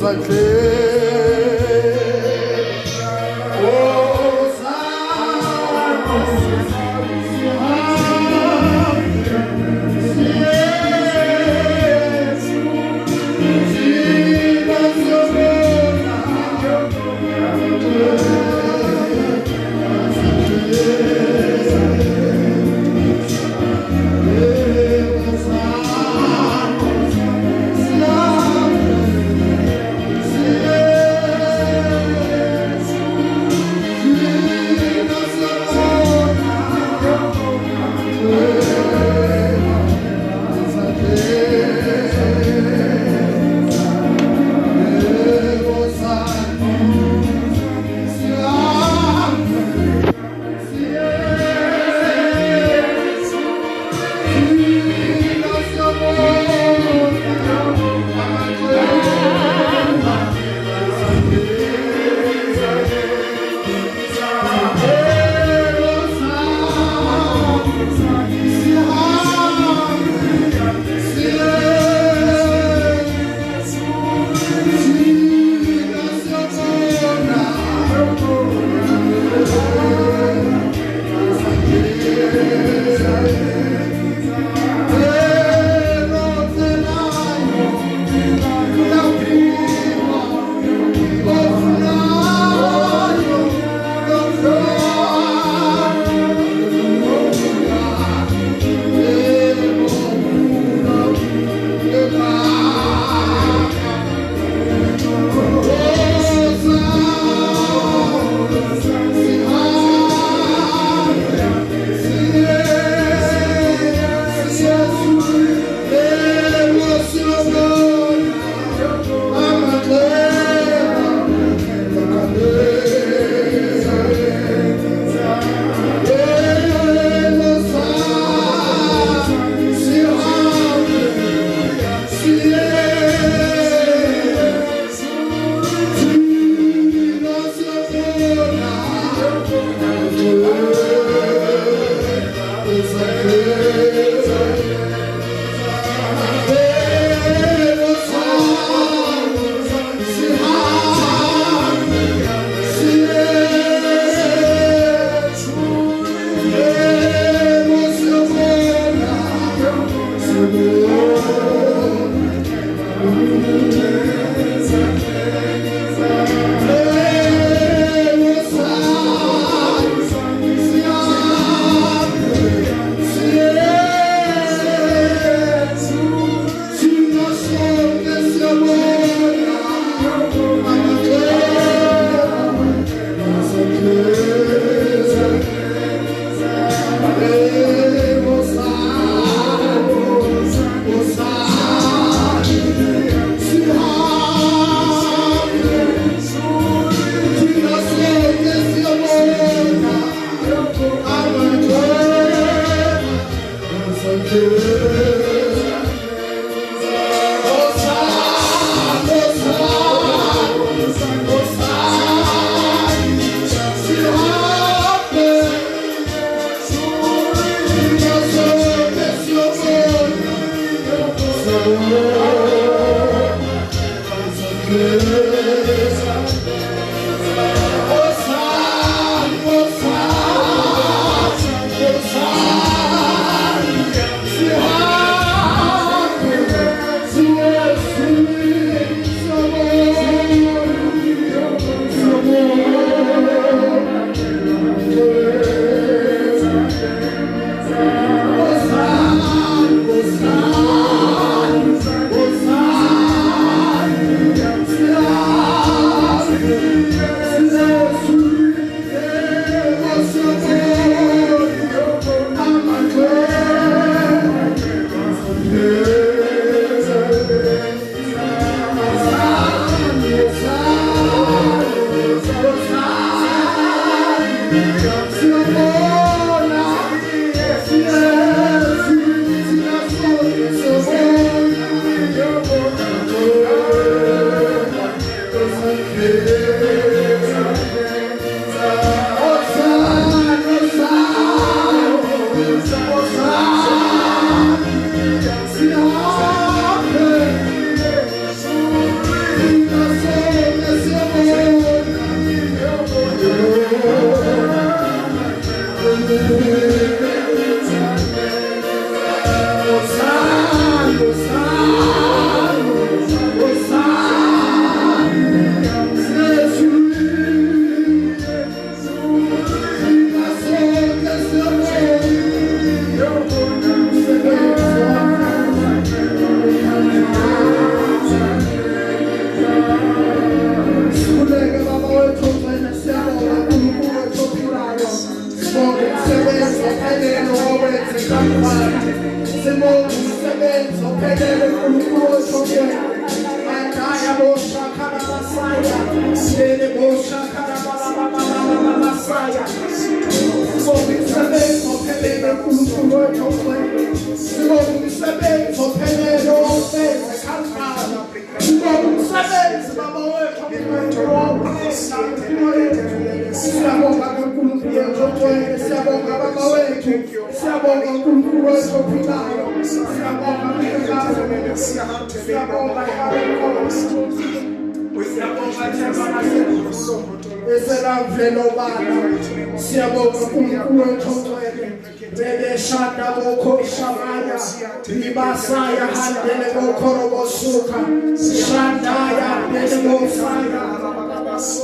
Hosanna,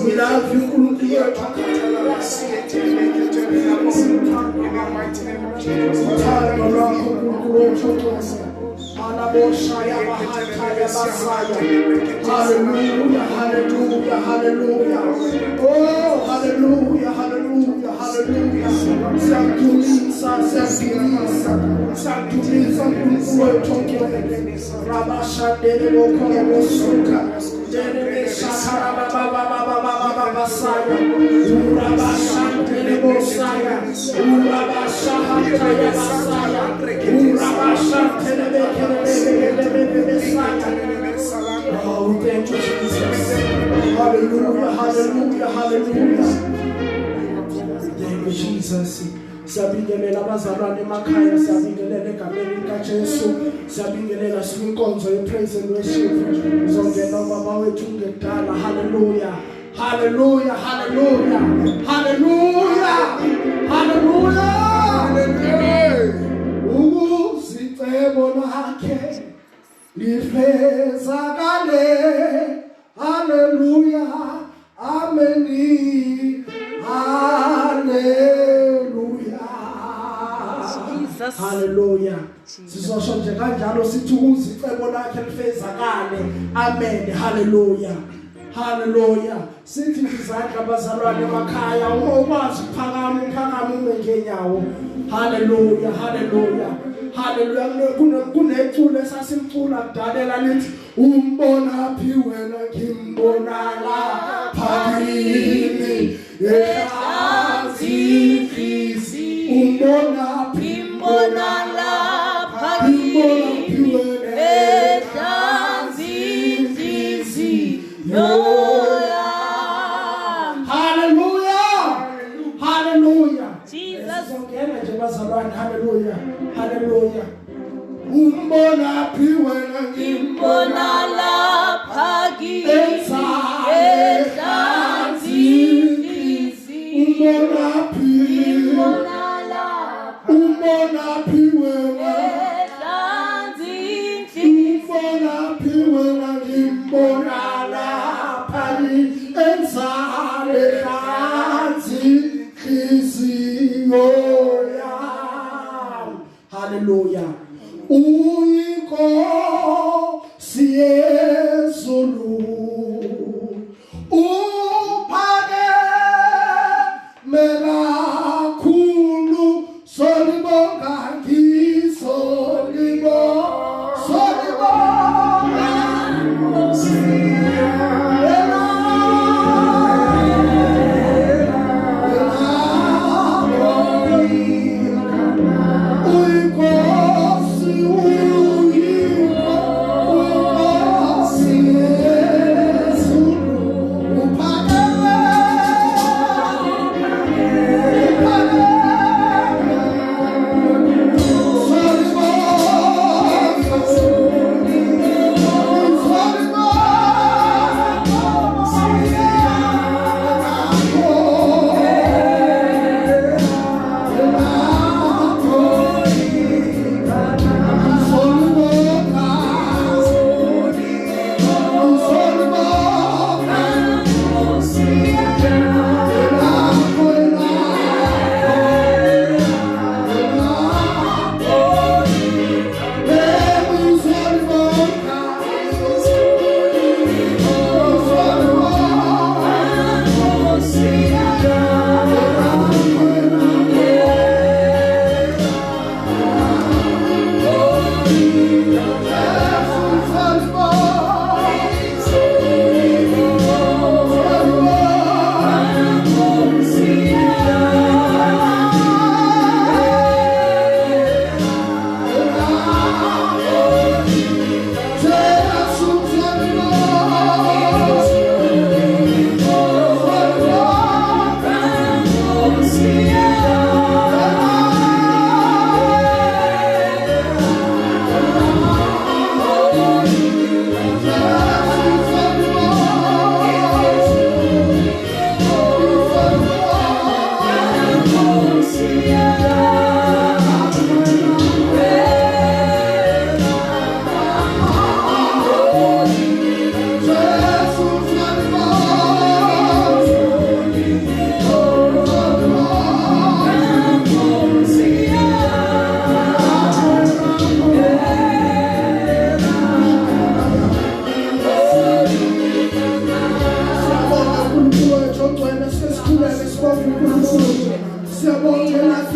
We love you, hallelujah, hallelujah, hallelujah. Oh, hallelujah, hallelujah, hallelujah. Oh, we thank you, Jesus. Hallelujah, hallelujah, hallelujah. Thank you, Jesus. Siyabingelela abazalwane emakhaya, siyabingelela egameni likaJesu, siyabingelela sinkonzo yepraise and worship. Uzongena ubaba wethu ngedala. Hallelujah. Hallelujah, hallelujah. Hallelujah. Hallelujah. Uzicebo lakhe lifezakale. Hallelujah. Amen. Hallelujah. Jesus. Hallelujah. Sizosho nje kanjalo sithi uzicebo lakhe lifezakale. Amen. Hallelujah. Hallelujah. Sithi izandla abazalwane emakhaya ukwazi ukuphakama ngenyawo. Hallelujah. Hallelujah. Hallelujah. Kuneculo esasimcula kudala lithi umbona phi wena ngimbona lapha kimi ehlazizi umbona phi Mbona lapha kimi ehlazizi yoya. Hallelujah. Hallelujah. Jesus. Ngena nje bazalwane. Hallelujah. Hallelujah. Umbona phi wena Mbona lapha kimi ehlazizi umbona phi mbona lapha umbona phi wena ehlazizi umbona phi wena ngimbona lapha enzale phansi inhliziyo yami. Hallelujah. Uyinkosi yezulu uphakeme kakhulu solibonga solibonga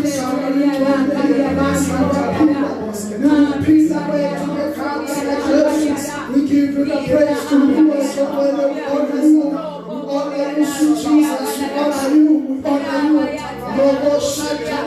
We give you the praise to you as the way of honor you. Honor you, Jesus. Honor you. Honor you. Robo Shaka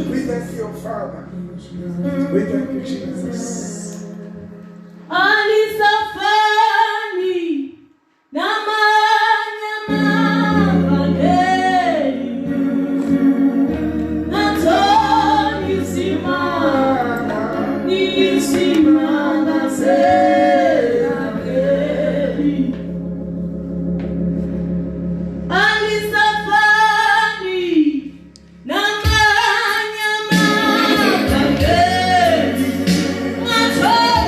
We thank you, Father. We thank you, Jesus. Ali safari na manyama mageni na toni simana se ageni. Ali safari na manyama mageni na toni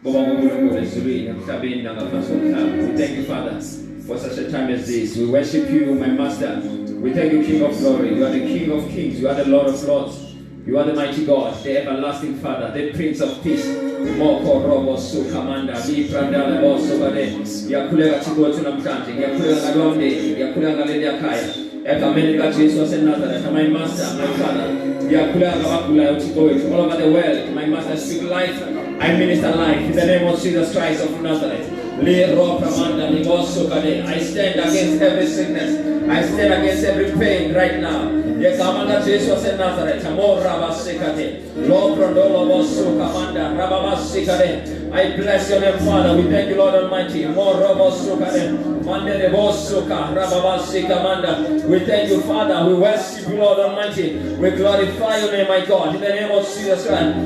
We thank you, Father, for such a time as this. We worship you, my Master. We thank you, King of Glory. You are the King of Kings. You are the Lord of Lords. You are the mighty God, the everlasting Father, the Prince of Peace. Moko robo su kamanda bi prandala boso bade. Yakulega chigotu na mkante. Yakulega ngombe. Yakulega ngaledia kaya. Ekameleka Jesus and Nazareth, my Master, my Father. Yakulega wakula uchikowe. All over the world, my Master, speak life. I minister life in the name of Jesus Christ of Nazareth. I stand against every sickness. I stand against every pain right now. Yekamanda Jesus and Nazareth. I bless your name, Father. We thank you, Lord Almighty. We thank you, Father. We worship you, Lord Almighty. We glorify your name, my God. In the name of Jesus Christ.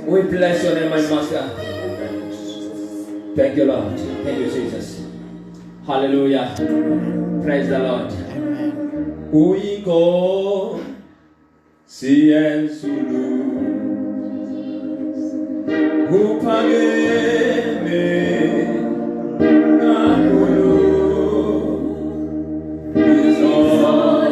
We bless your name, my Master. Thank you, Lord. Thank you, Jesus. Hallelujah. Praise the Lord. We go see and sulu. Who page me nakulu is all the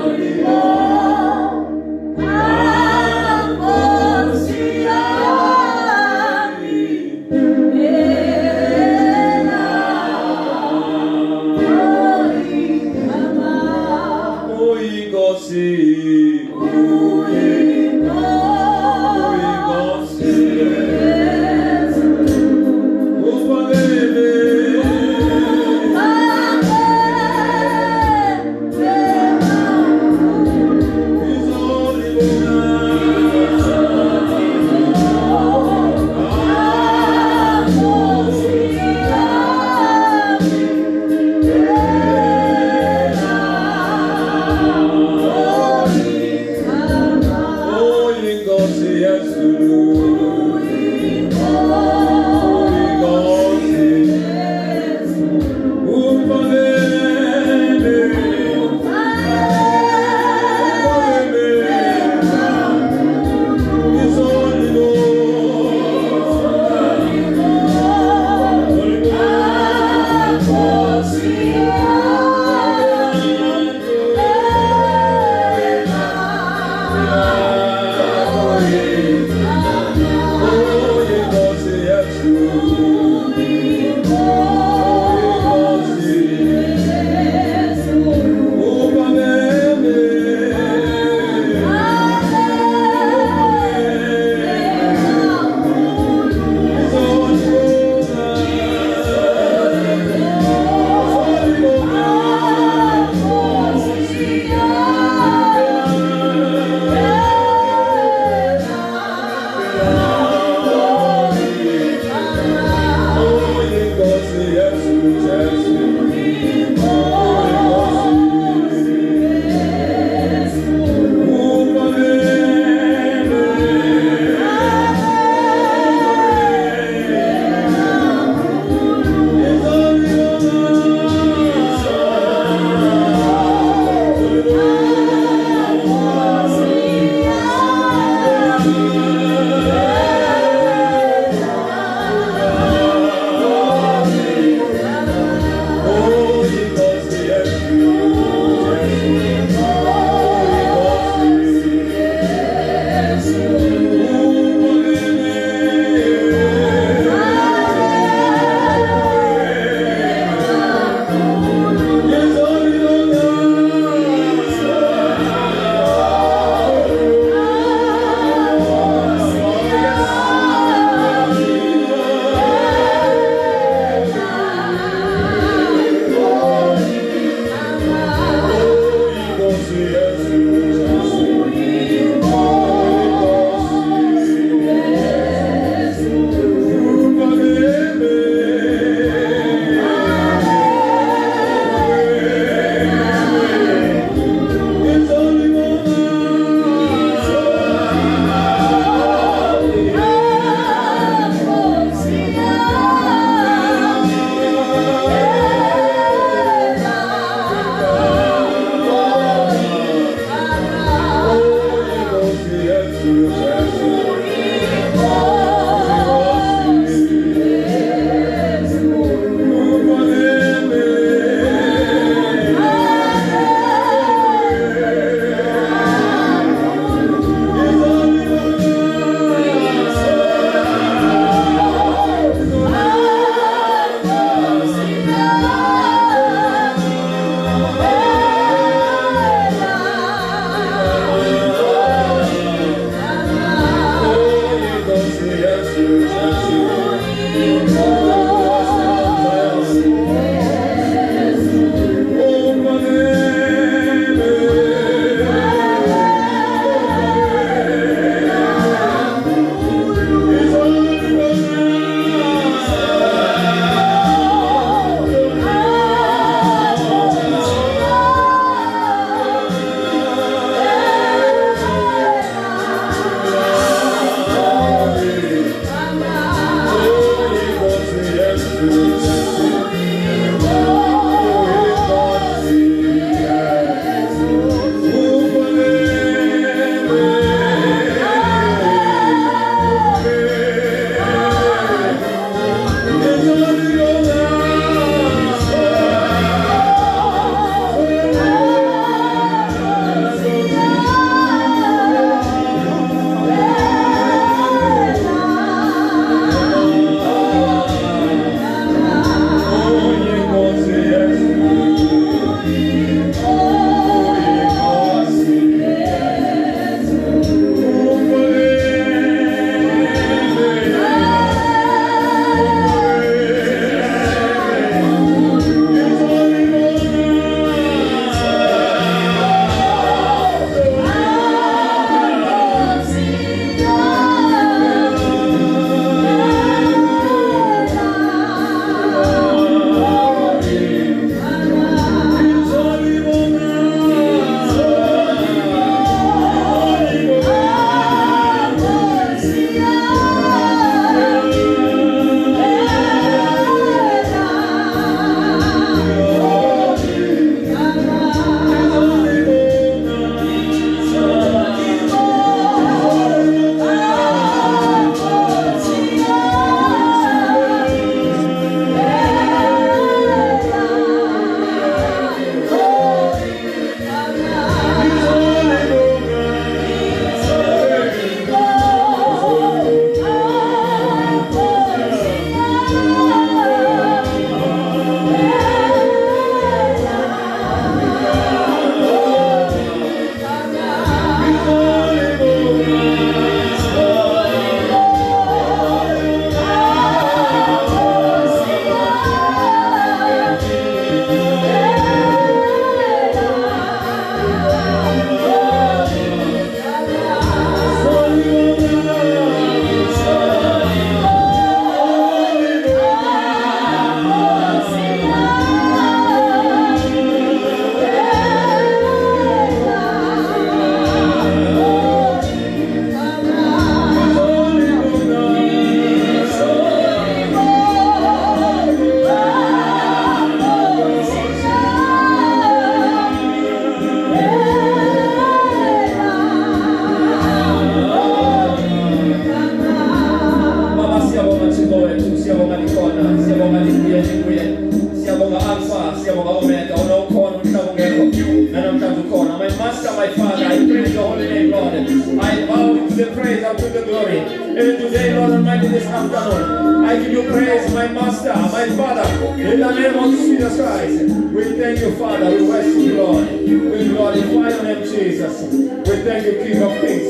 I'll give you the praise, I'll give you the glory. Even today, Lord Almighty, this afternoon, I give you praise, my Master, my Father, in the name of Jesus Christ. We thank you, Father. We worship you, Lord. We glorify your name, Jesus. We thank you, King of Kings.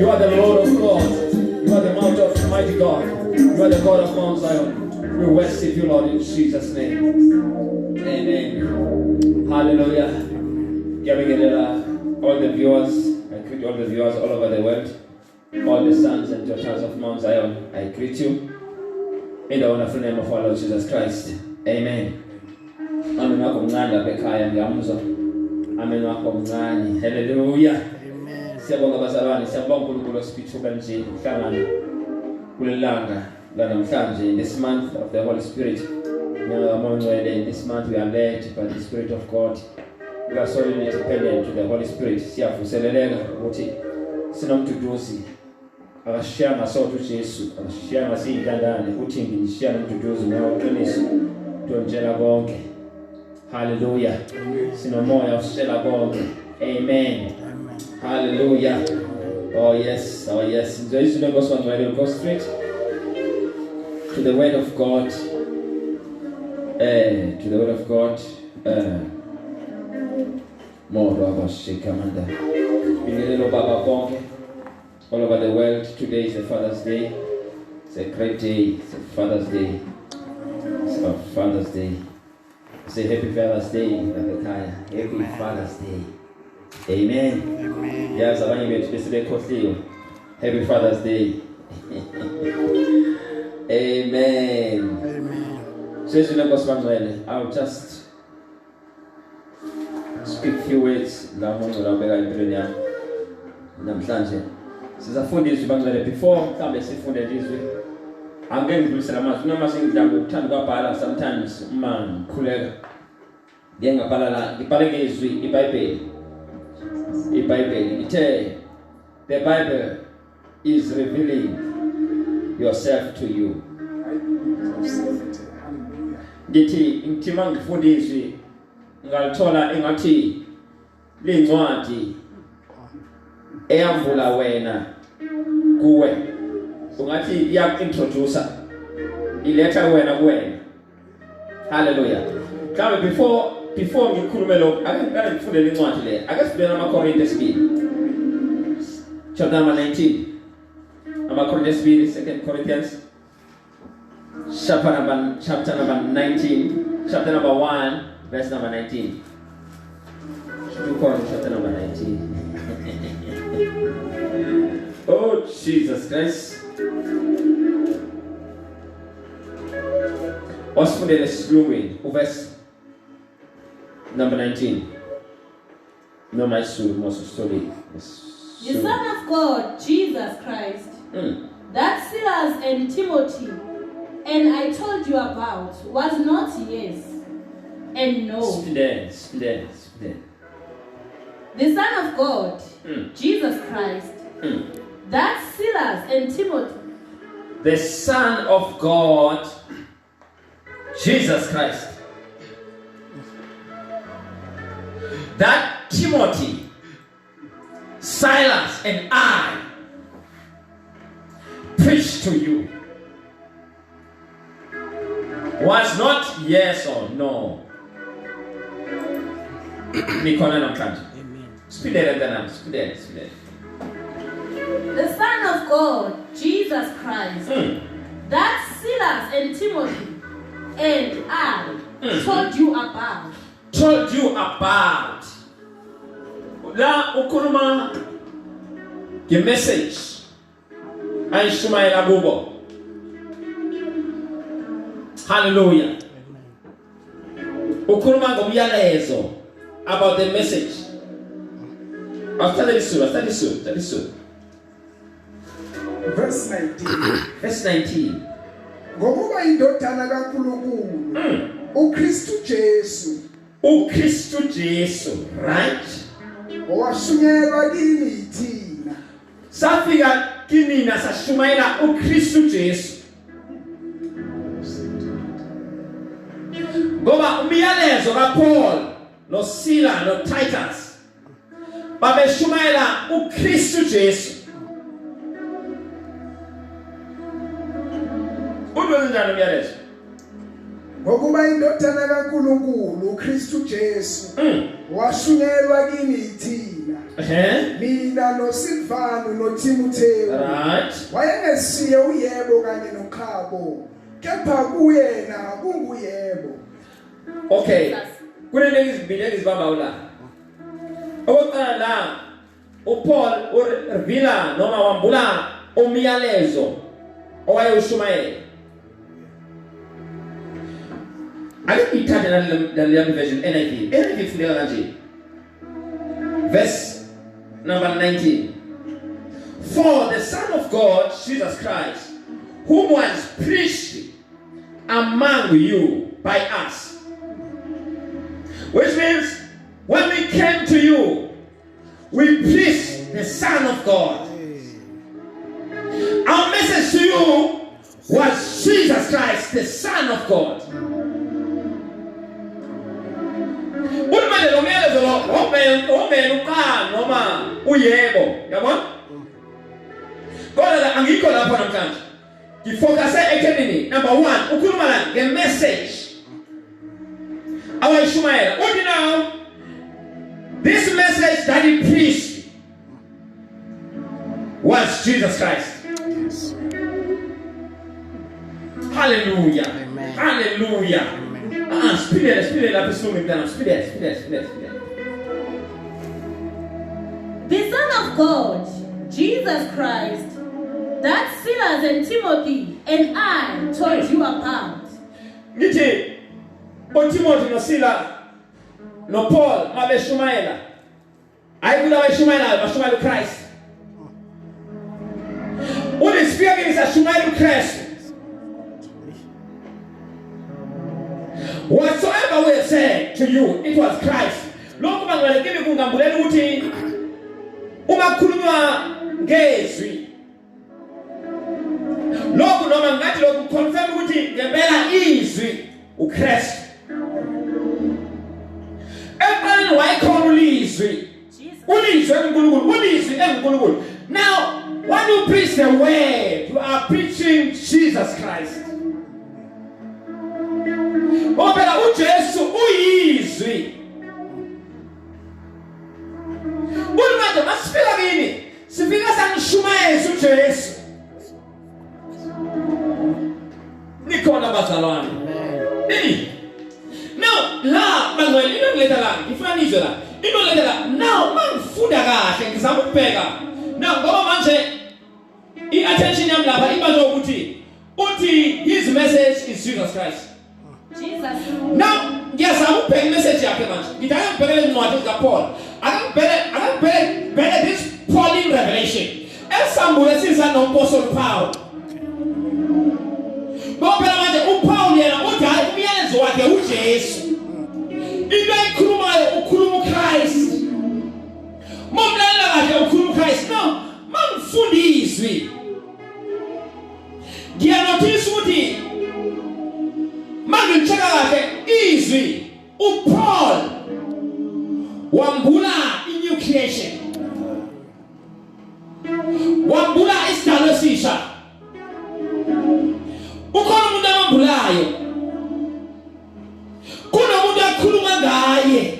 You are the Lord of Lords. You are the mighty God. You are the God of Mount Zion. We worship you, Lord, in Jesus' name. Amen. Hallelujah. Giving it all the viewers. I greet all the viewers all over the world. All the sons and daughters of Mount Zion. I greet you in the wonderful name of our Lord Jesus Christ. Amen. Amen. Wako mngani bekhaya ngiyamuzwa. Amen wako mngani. Hallelujah. Siyabonga bazalwane, siyabonga uNkulunkulu osiphethuka nje ukuhlangana kulelanga la namhlanje in this month of the Holy Spirit. In this month we are led by the Spirit of God. We are solely dependent to the Holy Spirit. Siyavuseleleka ukuthi sinomduduzi akashiyanga sodwa uJesu, akashiyanga siyintandane uthi ngishiya nomduduzi ngoqiniso ntshela konke. Hallelujah. Sinomoya osishela konke. Amen. Hallelujah. Oh yes, oh yes. So you should go straight to the Word of God. To the Word of God. More of Shikamanda. All over the world. Today is a Father's Day. It's a great day. It's a Father's Day. It's a Father's Day. Say Happy Father's Day, Happy Father's Day. Amen. Yes, I want you to say Happy Father's Day. Amen. Amen. So, I'll just speak a few words. Before I'm going to do some sometimes man kulega denga palala dipalege izwi iBible the Bible is revealing yourself to you. Ngithi ngithima ngifundiswe ngalithola engathi lencwadi eyavula wena kuwe ungathi iyakintroduce iletha wena kuwena. Hallelujah. Mhlawumbe before ngikhulume lokho ake ngifunde le ncwadi le. Ake sibheke amaKorinte 2 chapter number 19. AmaKorinte 2 2 Corinthians chapter number 19, chapter number 1 verse number 19. 2 Corinthians chapter number 19. Oh Jesus Christ. Wasifunde lesihlungwini uverse number 19. No my soul must study. The Son of God, Jesus Christ, that Silas and Timothy, and I told you about, was not yes and no. Students. The Son of God, Jesus Christ, that Silas and Timothy. The Son of God, Jesus Christ. That Timothy, Silas, and I preached to you was not yes or no. Amen. Speak that. The Son of God, Jesus Christ, that Silas and Timothy and I told you about. La ukuluma the message I shumaila bubo. Hallelujah. Ukuluma ngomyalezo about the message. I'll study soon. Verse 19. Verse 19. Ngokuba indodana kaNkulunkulu uKristu Jesu, right? Owashunyelwa kini thina. Safika kinina sashumayela uKristu Jesu. Ngoba umyalezo kaPaul no Sila no Titus babeshumayela uKristu Jesu. kanjani umyalezo? Ngokuba indodana kaNkulunkulu uKristu Jesu washunyelwa kimi yithina. Mina noSilvano noTimotheo. Right. Wayengesiye uyebo kanye nokhabo. Kepha kuyena kunguyebo. Okay. Kunenye izibili ezibamba la. Okokuqala la uPaul urevela noma wambula umyalezo owayewushumayela. Ake ngithathe nale version NIV. NIV ifundeka kanje. Verse number 19. For the Son of God, Jesus Christ, whom was preached among you by us. Which means when we came to you, we preached the Son of God. Our message to you was Jesus Christ, the Son of God. Ulumele lo myalezo lo omenuka noma uyebo, yabona? Kodwa angikho lapha namhlanje. Ngifocuse ekhenini number 1 ukhuluma la nge-message awayishumayela. What do you know? This message that he preached was Jesus Christ. Yes. Hallelujah. Amen. Hallelujah. Amen. Spirit la pessoa me spirit. The Son of God, Jesus Christ, that Silas and Timothy and I told you about. Ngithi Timothy no Sila no Paul mabeshumayela. Ayikula bayishumayela bashumayela uChrist. Unisifika ngisashumayela uChrist. Whatsoever we said to you, it was Christ. Lokhu bangalekile kungambulela ukuthi uma kukhulunywa ngezwi. Lokhu noma ngathi lokhu confirm ukuthi ngempela izwi uChrist. Eqaleni wayekhona ulizwi. Ulizwi enkulunkulu. Now, when you preach the word, you are preaching Jesus Christ. Obela uJesu uyizwi. Ulumade masifika kini, sifika sangishumayeza uJesu. Nikhona bazalwane. Now, la mangwele into ngileta la, ngifanizwe la. Into ngileta la, now mangifunda kahle ngizama ukubheka. Now ngoba manje i-attention yami lapha iba ukuthi his message is Jesus Christ. Jesus. Now, yes, I will pay message yakhe manje. Ngidala ngibhekele incwadi kaPaul. Akangibheke this Pauline revelation. Esambule siza noMapostle Paul. Ngoba manje uPaul yena uthi hayi umyalezo wakhe uJesu. Into ayikhulumayo ukhuluma uChrist. Momlalela kahle ukhuluma uChrist. No, mangifundiswe. Ngiyanothisa ukuthi mangimcheka kahle izwi uPaul wambula i-new creation. Wambula isidalo esisha. Ukhona umuntu amambulayo. Kunomuntu akhuluma ngaye.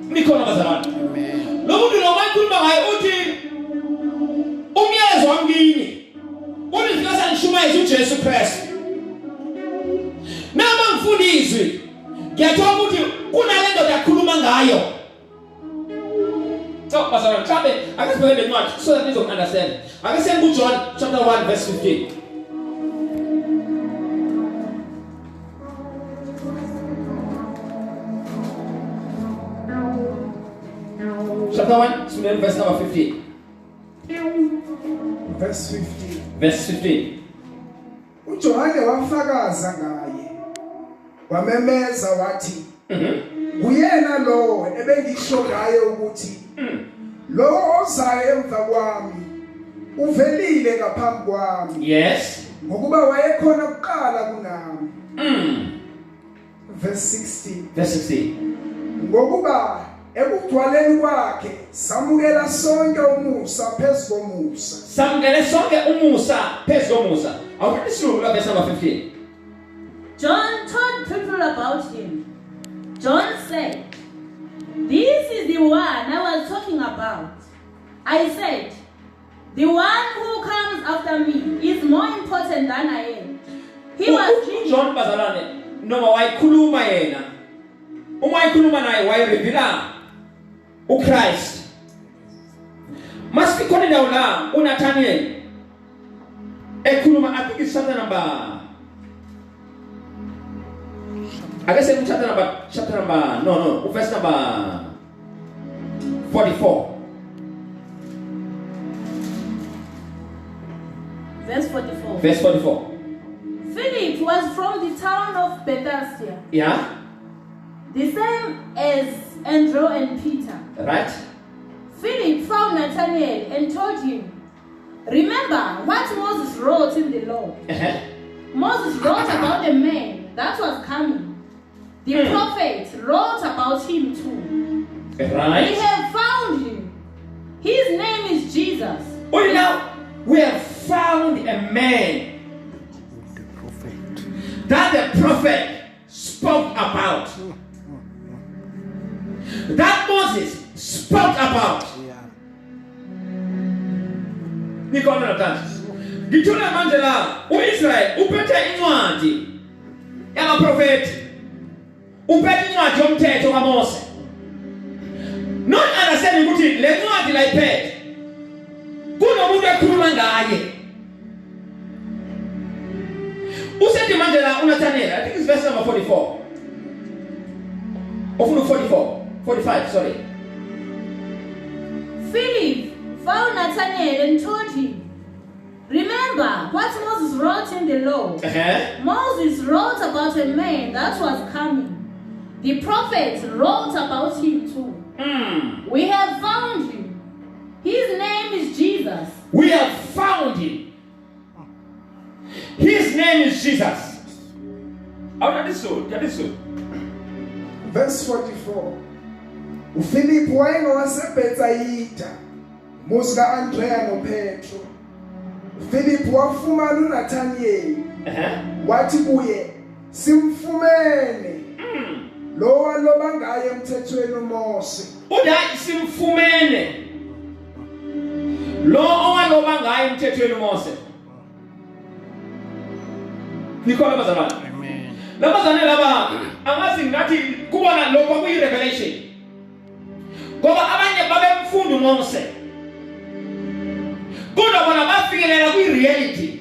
Nikhona bazalwane. Amen. Lo muntu lo mayikhuluma ngaye uthi umyalezo wamkini. Unifika sanishumayeza uJesu Kristu. Nama mfundiswe. Ngiyathola ukuthi kunalento yakhuluma ngayo. So, bazalwane, mhlambe akasibheke le ncwadi so that you understand. Akasiyeni kuJohn chapter 1 verse 15. Chapter 1, verse number 15. Verse 15. Verse 15. uJohane wafakaza ngaye. Wamemeza wathi, Uyena lo ebengisho ngaye ukuthi lo ozayo emva kwami uvelile ngaphambi kwami. Yes. Ngokuba wayekhona kuqala kunami. Verse 16. Verse 16. Ngokuba ekugcwaleni kwakhe samukela sonke umusa phezu komusa. Samukele sonke umusa phezu komusa. Awuthi isiLungu verse number 15. John told people about him. John said, "This is the one I was talking about. I said, the one who comes after me is more important than I am." He was John bazalwane noma wayikhuluma yena. Uma wayikhuluma naye wayirevela uChrist. Must be calling down la uNathaniel. Ekhuluma I think it's chapter number I guess it's chapter number no, verse number 44. Verse 44. Verse 44. Philip was from the town of Bethsaida, Yeah? the same as Andrew and Peter. Right? Philip found Nathanael and told him, "Remember what Moses wrote in the law. Moses wrote about a man that was coming. The prophet wrote about him too. We Right? have found him. His name is Jesus." Well, now we have found a man that the prophet spoke about. That Moses spoke about. Nikhona namhlanje. Ngithula manje la uIsrael uphethe incwadi yamaprofeti. Uphethe incwadi yomthetho kaMose. Not understanding ukuthi le ncwadi la iphethe kunomuntu ekhuluma ngaye. Usethi manje la uNathanael, I think it's verse number 44. Of 45, sorry. Philip found Nathanael and told him, "Remember what Moses wrote in the law. Moses wrote about a man that was coming. The prophets wrote about him too. We have found him. His name is Jesus." We have found him. His name is Jesus. That is so. Verse 44. uPhilip wayengowaseBethsaida, umuzi kaAndrea noPetro. uPhilip wafumana uNathaniel. Wathi kuye, "Simfumene lo waloba ngaye emthethweni uMose." Udayi simfumene lo owaloba ngaye emthethweni uMose. Nikhona bazalwane. Amen. Labazane laba angazi ngathi kubona lokho kuyirevelation. Ngoba abanye babemfunda uMose. Kodwa bona bafikelela kwireality.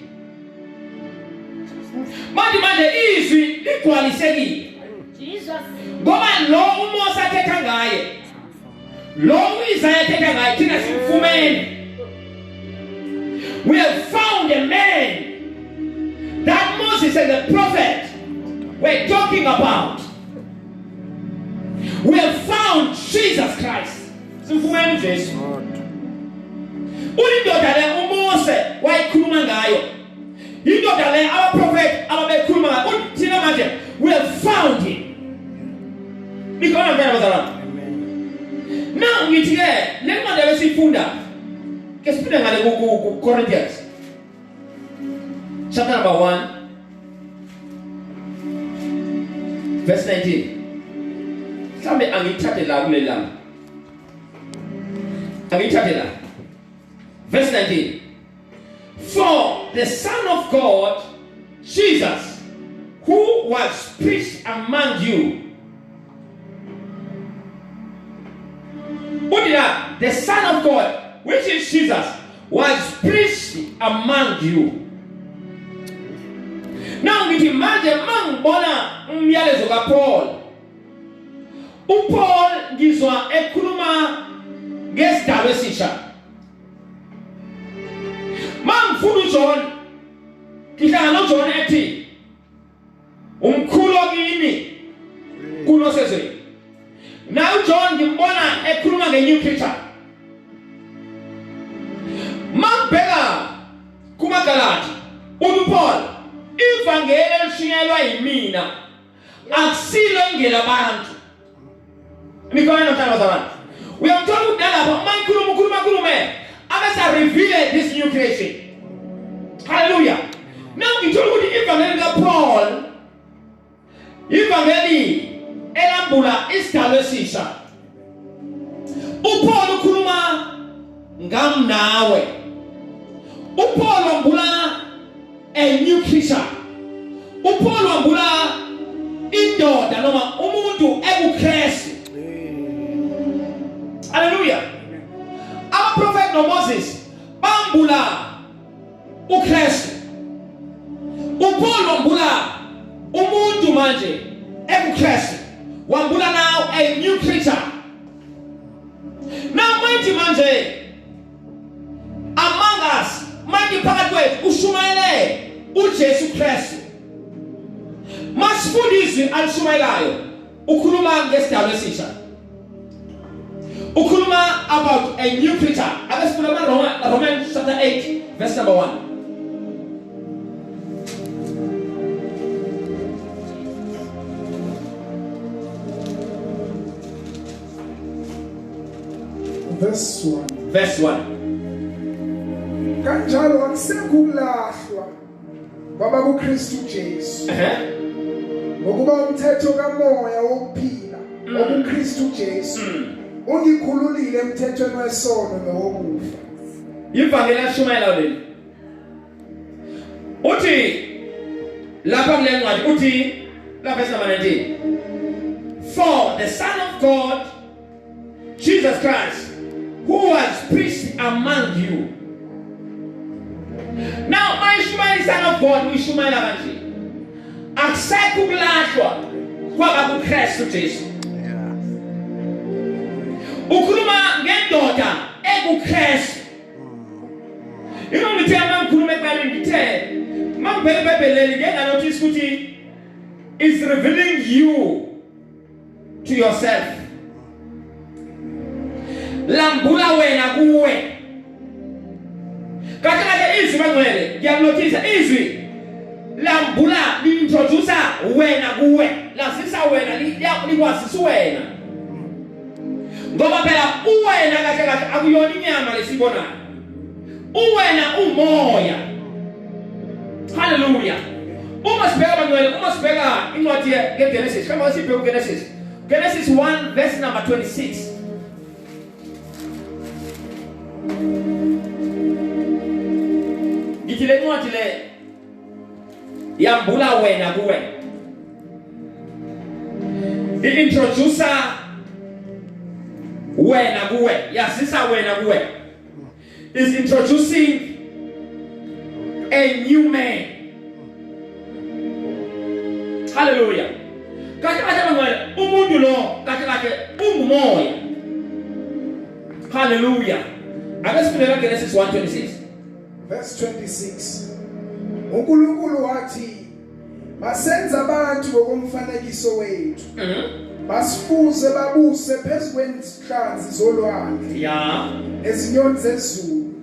Manje izwi ligcwalisekile. Jesus. Ngoba lo uMose athetha ngaye. Lo uIsaiah athetha ngaye thina simfumene. We have found a man that Moses and the prophet were talking about. We have found Jesus Christ. Simfumene Jesu. Ulindoda le uMose wayikhuluma ngayo. Indoda le abaprofeti ababekhuluma ngayo. Thina manje we have found him. Nikhona phela bazalwane. Now ngithi ke le manje besifunda ke siphinde ngale ku Corinthians chapter number 1 verse 19. Mhlambe angithathe la kulelanga. Angithathe la. Verse 19. For the Son of God, Jesus, who was preached among you. The Son of God, which is Jesus, was preached among you. Now ngithi manje mangibona umyalezo kaPaul. uPaul ngizwa ekhuluma ngesidaba esisha. Mangifuna uJohn ngihlangana noJohn ethi umkhulu kini kunosezwe. Na uJohn ngimbona ekhuluma ngenew creature. Mangibheka kumaGalati uPaul ivangeli elishunyelwa yimina akusilo ingela abantu. We have told them about my Kurume. I reveal this new creation. Hallelujah. Now we told you the Evangelical Paul. Evangeli elambula establishisha. Upolo kuluma ngam nawe. Upolo mbula a new creature. Upolo mbula indoda noma umuntu ebuKristu. Hallelujah. Our prophet no Moses bambula uKristu. Upolo mbula umuntu manje ebuKristu. Wambula now a new creature. Now mighty manje among us mighty pathway ushumaile uJesu Kristu. Masifundisi alishumayelayo ukhuluma ngestablishisha. Ukhuluma about a new creature. Abesifunda Romans chapter 8 verse number 1. Verse 1. Verse 1. Kanjalo akusekulahlwa kwaba kuKristu Jesu. Ngokuba umthetho kamoya wokuphila okuKristu Jesu ungikhululile emthethweni wesono nowokufa. Ivangeli lashumayela leli. Uthi lapha kule ncwadi uthi la verse number 19. For the Son of God Jesus Christ who was preached among you. Now, my Ishmael, Son of God, we Ishmael Avanji. Accept Uglashwa, Wababu Christ to this. Ukuluma Gendota, Egu Christ. You know, the man Kulume Balimite, Man Pepe again, I notice is revealing you to yourself. Lambula wena kuwe. Katika izwi magwele, ya notice izwi. Lambula li introduce wena kuwe. La sisa wena li wasisi wena. Ngoba phela uwena kahle akuyona inyama lesibona. Uwena umoya. Hallelujah. Uma sibheka magwele, uma sibheka incwadi yeGenesis. Kama sibheka uGenesis. Genesis 1 verse number 26. Gitile ncwadile yambula wena kuwe. I-introducer wena kuwe. Yasisa wena kuwe. Is introducing a new man. Hallelujah. Katika mwana umuntu lo katika ungumoya. Hallelujah. Akasifundela Genesis 1:26. Verse 26. uNkulunkulu wathi basenza abantu ngokomfanekiso wethu. Basifuze babuse phezu kwenhlanzi zolwandle. Yeah. Ezinyoni zezulu,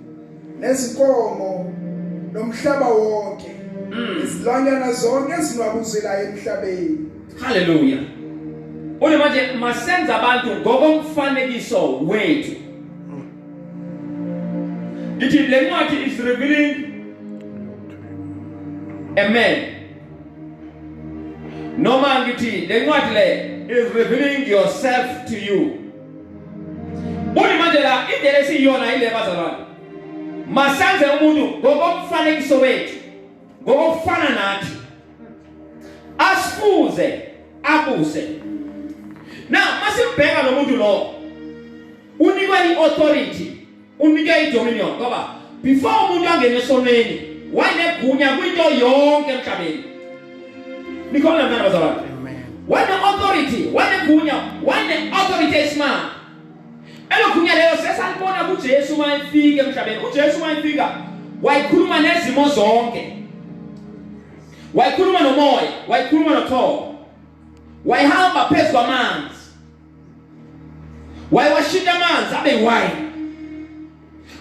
nezinkomo, nomhlaba wonke. Izilwanyana zonke ezinwabuzelayo emhlabeni. Hallelujah. Ule manje masenza abantu ngokomfanekiso wethu. Ngithi le ncwadi is revealing a man. Noma ngithi le ncwadi le is revealing yourself to you. Ule manje la indlela esiyona ile bazalwane. Masenze umuntu ngokomfanekiso wethu. Ngokufana nathi. Asifuze abuse. Now masibheka lo muntu lo unikwa i-authority. Unika i-dominion ngoba before umuntu angene esonweni wanegunya kwinto yonke emhlabeni. Nikhona mntana bazalwane. Authority, authority esimanga. Elogunya leyo sesalibona kuJesu mayifika emhlabeni. uJesu mayifika wayikhuluma nezimo zonke. Wayikhuluma nomoya, wayikhuluma nothoko. Wayihamba phezu kwamanzi. Wayiwashintsha amanzi abe wine.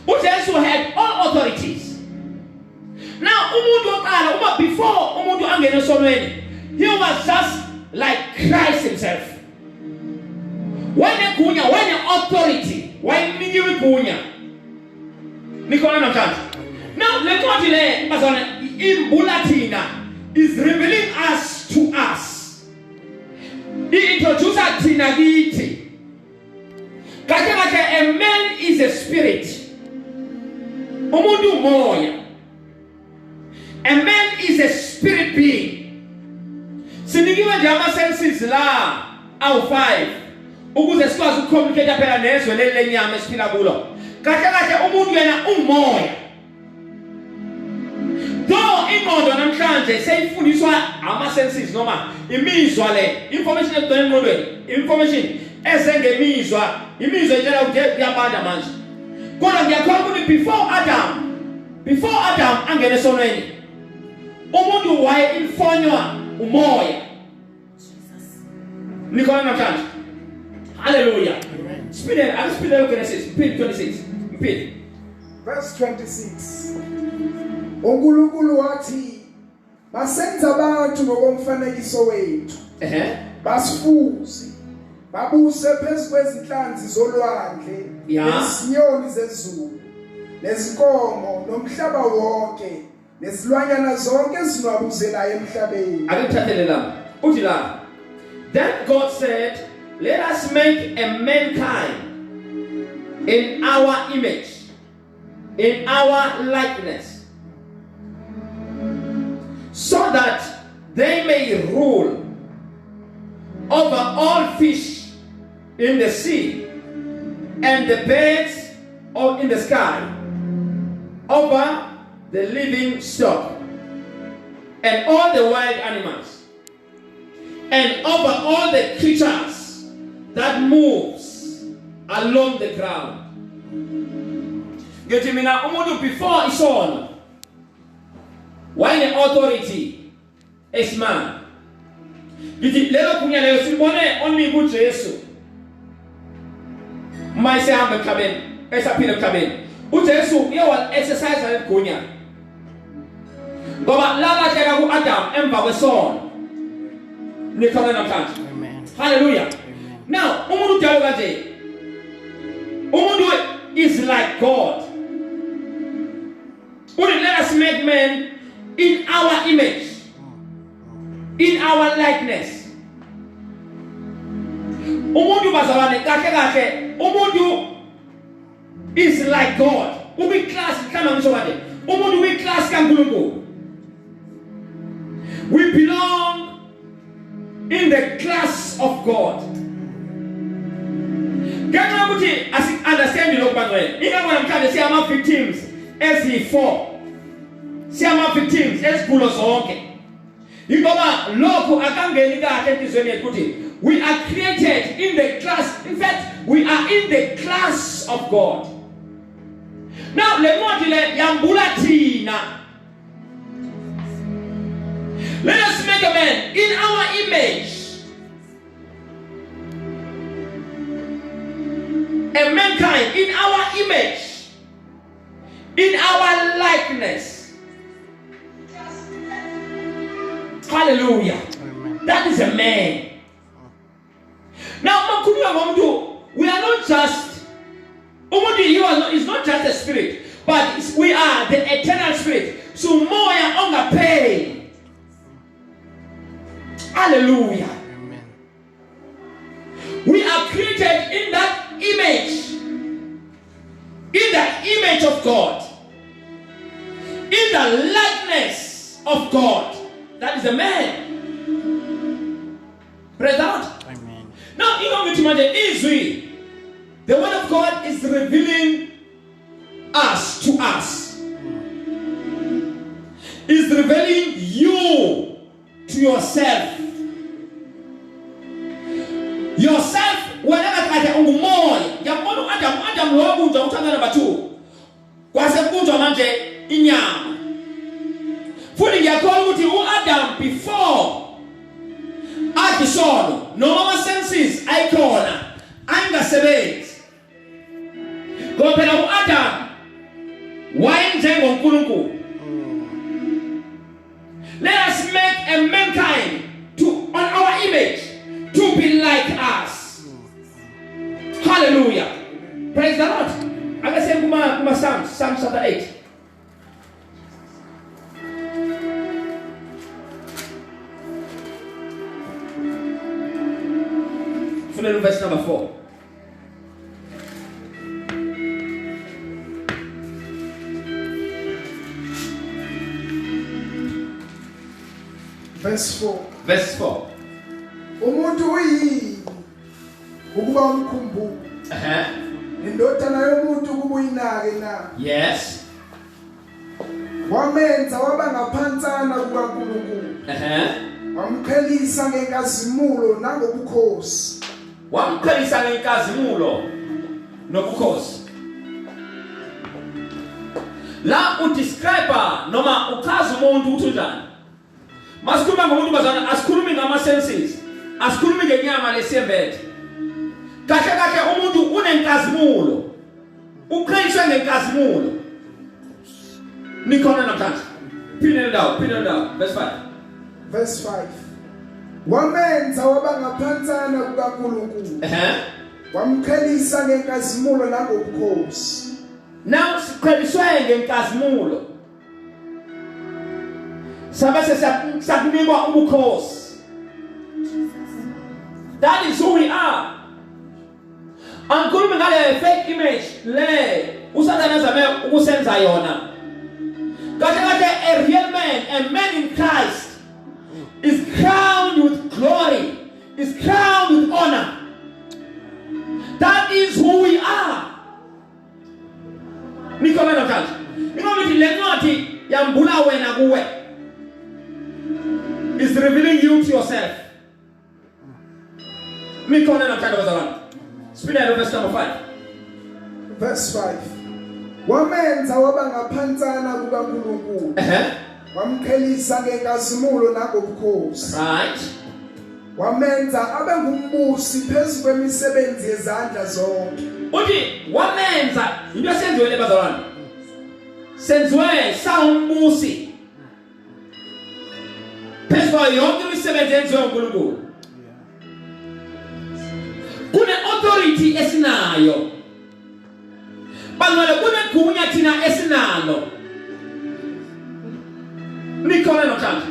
uJesu had all authorities. Now umuntu oqala before umuntu angene esonweni, he was just like Christ himself. When wine authority, wine minimum gunya. Nicola Namchat. Now, the continent Imbulatina is revealing us to us. He introduces us to Nagiti. A man is a spirit. Omundu moya. A man is a spirit being. Sinigiwa jama senses la au 5. Ukuze sikwazi ukucommunicate phela nezwe leli nyama esiphila kulo. Kahle umuntu yena umoya. Though ingqondo namhlanje seyifundiswa ama senses noma imizwa le information edona engqondweni, information esengemizwa, imizwa etshela ukuthi kuyabanda manje. Kodwa ngiyakholwa ukuthi before Adam angene esonweni, umuntu waye infonywa umoya. Nicola namhlanje. Hallelujah. Speed Genesis 26. Verse 26. uNkulunkulu wathi basenza abantu ngokomfanekiso wethu. Basifuze. Babuse phezu kwezinhlanzi zolwandle, nezinyoni zezulu, nezinkomo, nomhlaba wonke, nezilwanyana zonke ezinwabuzelayo emhlabeni. Akuthathelela. Uthi la. Then God said, let us make a mankind in our image, in our likeness, so that they may rule over all fish in the sea and the birds in the sky, over the living stock and all the wild animals, and over all the creatures that moves along the ground. Get mina umuntu before isono. Why the authority is man? Giti lelo kunya lelo simbone only ku Jesu. Maise hamba kabeni, esapile kabeni. uJesu uyawal exercise alikunya. Ngoba lala teka ku Adam emva kwesono. Nikhona namhlanje. Amen. Hallelujah. Now, umuntu jalo kanje. Umuntu is like God. Let us make man in our image, in our likeness. Umuntu bazalwane kahle. Umuntu is like God. Ubi class kama mshobade. Umuntu we class kaNkulunkulu. We belong in the class of God. Get ukuthi understand lokho bangwe. Ingakho namhlanje siyama victims ezi4. Siyama victims ezigulo zonke. Ingoba lokho akangeni kahle entizweni yethu ukuthi we are created in the class. In fact, we are in the class of God. Now, le moti le yambula tina. Let us make a man in our image. A mankind in our image, in our likeness. Hallelujah. Amen. That is a man. Now, we are not just, is not just a spirit, but we are the eternal spirit. So, moya onga pay. Hallelujah. Amen. We are created in that image, in the image of God, in the likeness of God. That is a man. Praise God. Amen. Now, the word of God is revealing us to us. Is revealing you to yourself. Yourself, whenever kade ungumoya, yabona Adam wabunja uthanda number 2. Kwase kunjwa manje inyama. Futhi ngiyakholwa ukuthi uAdam before akisono noma senses ayikhona ayingasebenzi. Ngoba phela uAdam wayenjengoNkulunkulu. Let us make a mankind on our image to be like us. Hallelujah. Praise the Lord. Akasema kuma Psalms chapter 8. From verse number 4. Verse 4. Verse 4. Umuntu uyini ukuba umkhumbulo. Indodana yomuntu ukuba uyinake na. Yes. Wamenza waba ngaphantsana kukaNkulunkulu. Wamkhelisa ngenkazimulo nangobukhosi. Wamkhelisa ngenkazimulo nobukhosi. La udescribe noma uchaza umuntu ukuthi unjani. Masikhuluma ngomuntu bazana, asikhulumi ngama senses. Asikhulumi ngenyama lesiyembethe. Kahle umuntu unenkazimulo. Ukheliswe ngenkazimulo. Nikhona namhlanje. Pin it down. Verse 5. Verse 5. Wamenza waba ngaphantsana kukaNkulunkulu. Wamkhelisa ngenkazimulo nangobukhosi. Now sikheliswe ngenkazimulo. Sabase sakunikwa ubukhosi. That is who we are. Ankhuluma ngale fake image le uSathane zame ukusenza yona. Kahle a real man, a man in Christ is crowned with glory, is crowned with honor. That is who we are. Nikomena mthathu. Ingoba lencwadi yambula wena kuwe is revealing you to yourself. Nikomena mthathu bazalwane. Speed at verse number 5. Verse 5. Wamenza waba ngaphantsana kukaNkulunkulu. Wamkhelisa ngenkazimulo nangobukhosi. Right. Wamenza abe ngumbusi phezu kwemisebenzi yezandla zonke. Uthi wamenza into esenziwe lebazalwane. Senziwe sawumbusi. Phezu kwayo yonke imisebenzi eyenziwe uNkulunkulu. Kune authority esinayo. Bangale kunegunya thina esinalo. Nikhona namhlanje.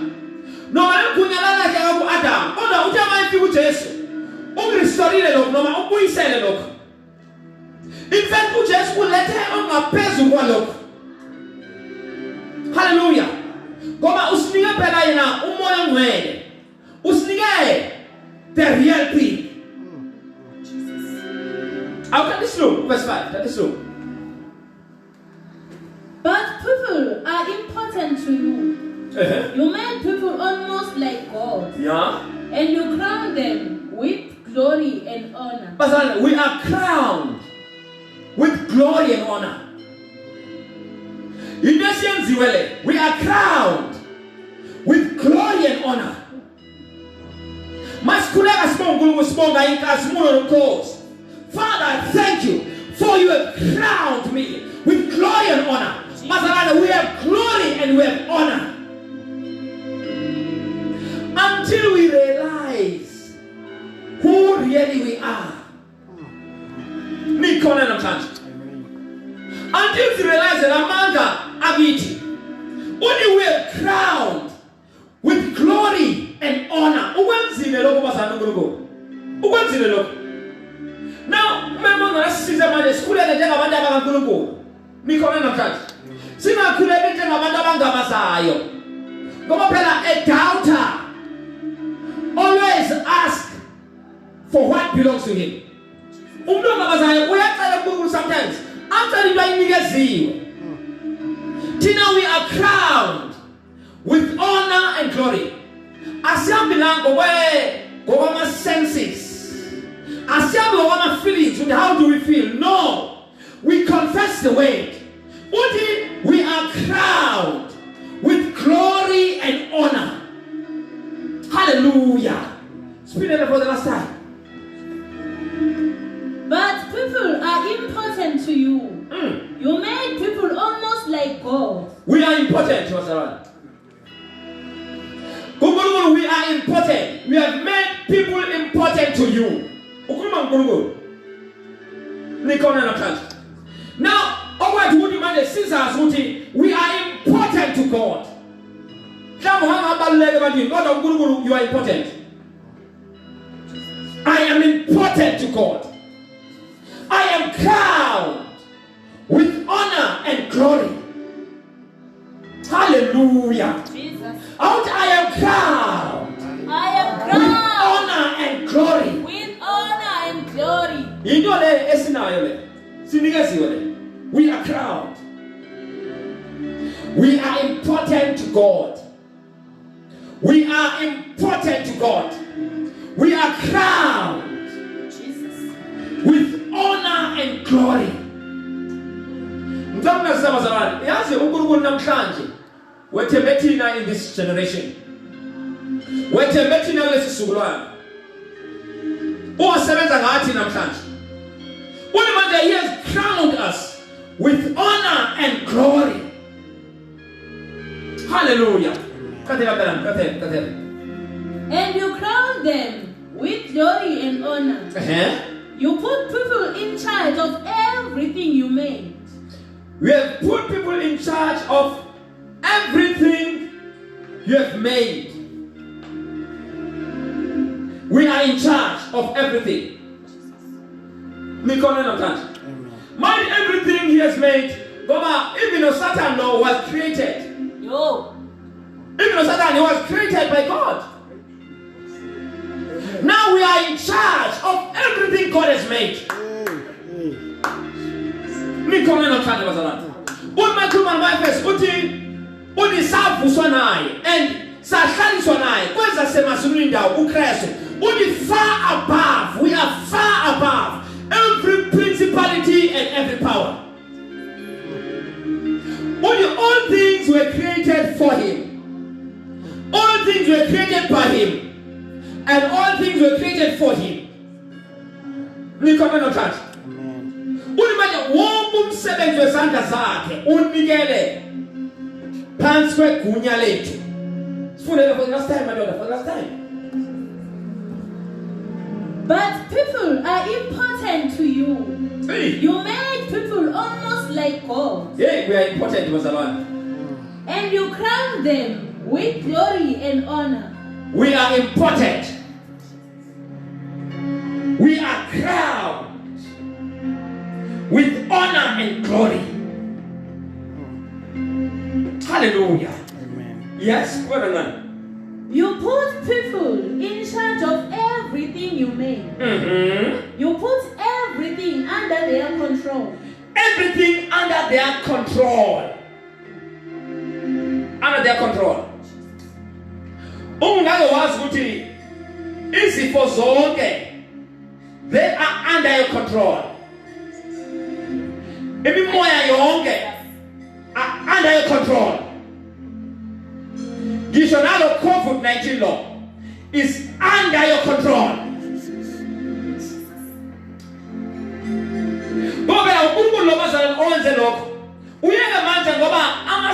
Noma legunya lakhe kaAdam, kodwa uthi mayifika uJesu, ungirestorile lokho noma ubuyisele lokho. In fact uJesu ulethe ongaphezulu kwalokho. Hallelujah. Ngoba usinike phela yena umoya ongcwele. Usinike the real thing. How can this look? Verse 5. That is so. But people are important to you. You made people almost like God. Yeah. And you crown them with glory and honor. But we are crowned with glory and honor. We are crowned with glory and honor. Father, I thank you for you have crowned me with glory and honor. We have glory and we have honor. Until we realize who really we are. Until we realize that Amanda Abiti, only we are crowned with glory and honor. Now, remember that school and the Abanda Bangurugo. Sina kulebe abantu abangamasayo. Ngoba phela a doubter always ask for what belongs to him. Umuntu ongamasayo uyacela kuNkulunkulu sometimes after into ayinikeziwe. Tina we are crowned with honor and glory. Asiyabilanga ngokwama senses. Asiyabi ngokwama feelings with how do we feel? No. We confess the word. We are crowned with glory and honor. Hallelujah. Speak it for the last time. But people are important to you. You made people almost like God. We are important to us. We are important. We have made people important to you. Now, we are important to God. You are important. I am important to God. I am crowned with honor and glory. Hallelujah. Jesus. I am crowned. I am With crowned honor and glory. with honor and glory. We are crowned. We are important to God. We are important to God. We are crowned Jesus. with honor and glory. In this generation, he has crowned us with honor and glory. Hallelujah. And you crown them with glory and honor. You put people in charge of everything you made. We have put people in charge of everything you have made. We are in charge of everything. Mind everything he has made. Even though Satan was created. Even though Satan was created by God. Now we are in charge of everything God has made. Far above. We are far above every principality and every power. All things were created for him. All things were created by him. And all things were created for him. But people are important to you. You made people almost like God. Yeah, we are important, And you crown them with glory and honor. We are important. We are crowned with honor and glory. Hallelujah. Amen. Yes, You put people in charge of everything you made. You put everything under their control. Everything under their control. Under their control. They are under your control. Under your control. Gishonalo COVID-19 law is under your control.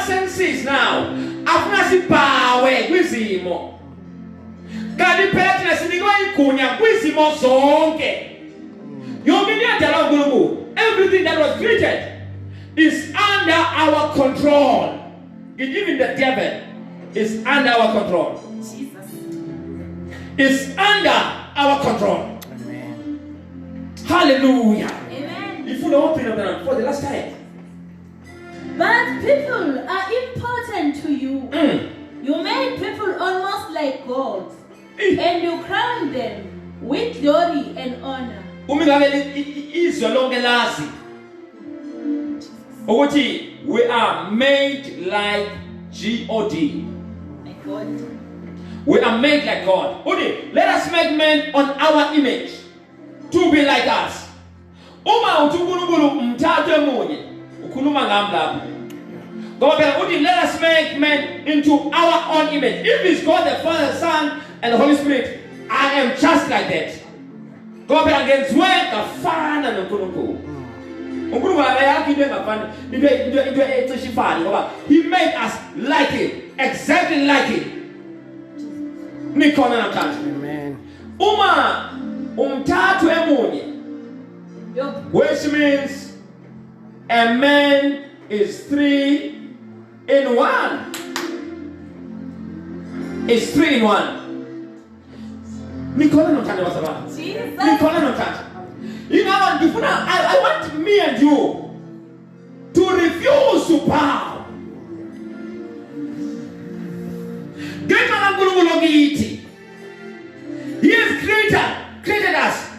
Senses now. Everything that was created is under our control. Even the devil is under our control. Jesus. It's under our control. Amen. Hallelujah. Amen. If you don't open up for the last time. But people are important to you. You made people almost like God. And you crown them with glory and honor. We are made like God. Like God. We are made like God. Let us make men on our image to be like us. Let us make men into our own image. If it's God the Father, Son, and the Holy Spirit, I am just like that. God against when the Father and the He made us like it, exactly like it. Amen. Which means a man is 3 in 1. It's 3 in 1. Nicola no tande wasaba. Nicola no tande. You know what? I want me and you to refuse to bow. He has created us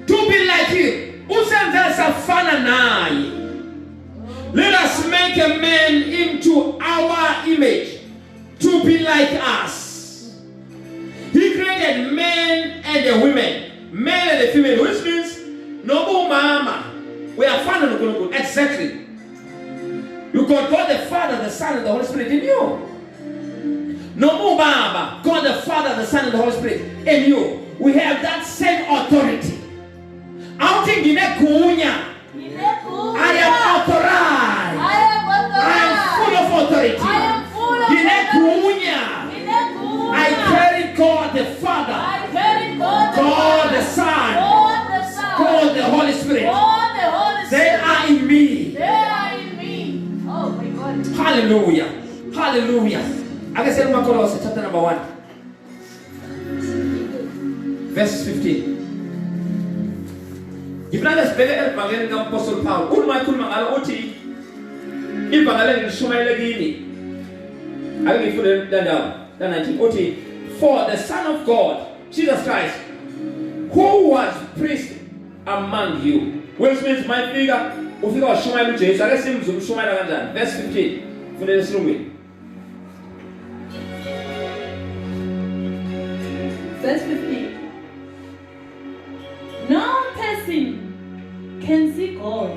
to be like him. Let us make a man into our image to be like us. He created men and the women, male and the female, which means no mama. We are found in the exactly. You got God the Father, the Son, and the Holy Spirit in you. No more Baba, God the Father, the Son, and the Holy Spirit in you. We have that same authority. I think I am authorized. I am full of authority. I carry God the Father, God the Son, God the Holy Spirit. They are in me. Oh my God. Hallelujah. Hallelujah. I can say Colossians chapter number 1. Verse 15. Ibnada spele evangeli ng Apostle Paul. Kulma ala oti. Ibangala ni shumaile gini. Ayo ngifule dada 19 oti. For the Son of God, Jesus Christ, who was priest among you. Which means my figure, ufika wa shumaile Jesu. Ake simzu shumaile kanjani. Verse 15. Fundele silungwini. Verse 15. No person can see God.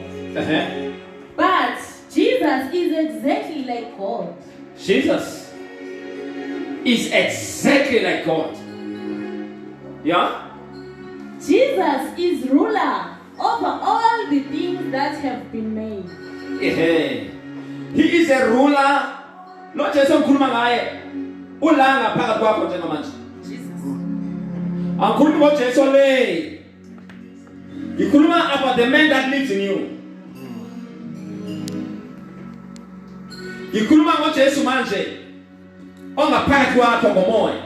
But Jesus is exactly like God. Jesus is exactly like God. Yeah? Jesus is ruler over all the things that have been made. He is a ruler. Not just on Kulmangaye. Ulanga Pagapako Genamans. Uncle Jesus only. You could not about the man that lives in you. You could not watch Jesus manage on the path work of a boy.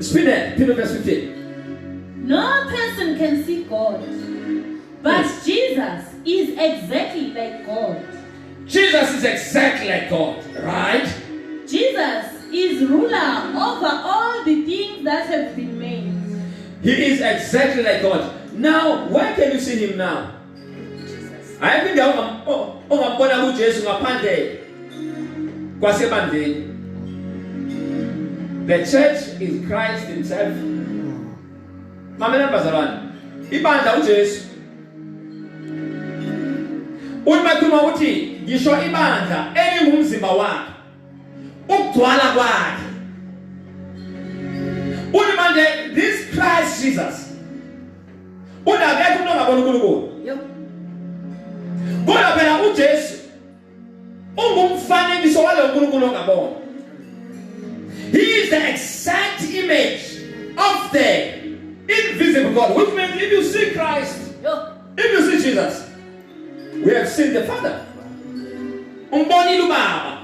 Spinner, Peter verse 15. No person can see God, but Yes. Jesus is exactly like God. Jesus is exactly like God, right? Jesus is ruler over all the things that have been made. He is exactly like God. Now, where can you see him now? I think the church is Christ himself. Mamela Bazaran. Ibanda uJesu. Uyimakhuluma uthi ngisho ibandla elingumzimba wakhe. Ukugcwala kwakhe. Manje, this Christ Jesus. Unakekho umuntu ongabona uNkulunkulu. Kodwa phela uJesu ungumfanekiso walo uNkulunkulu ongabona. He is the exact image of the invisible God. Which means if you see Christ, if you see Jesus, we have seen the Father. Umboni lubaba.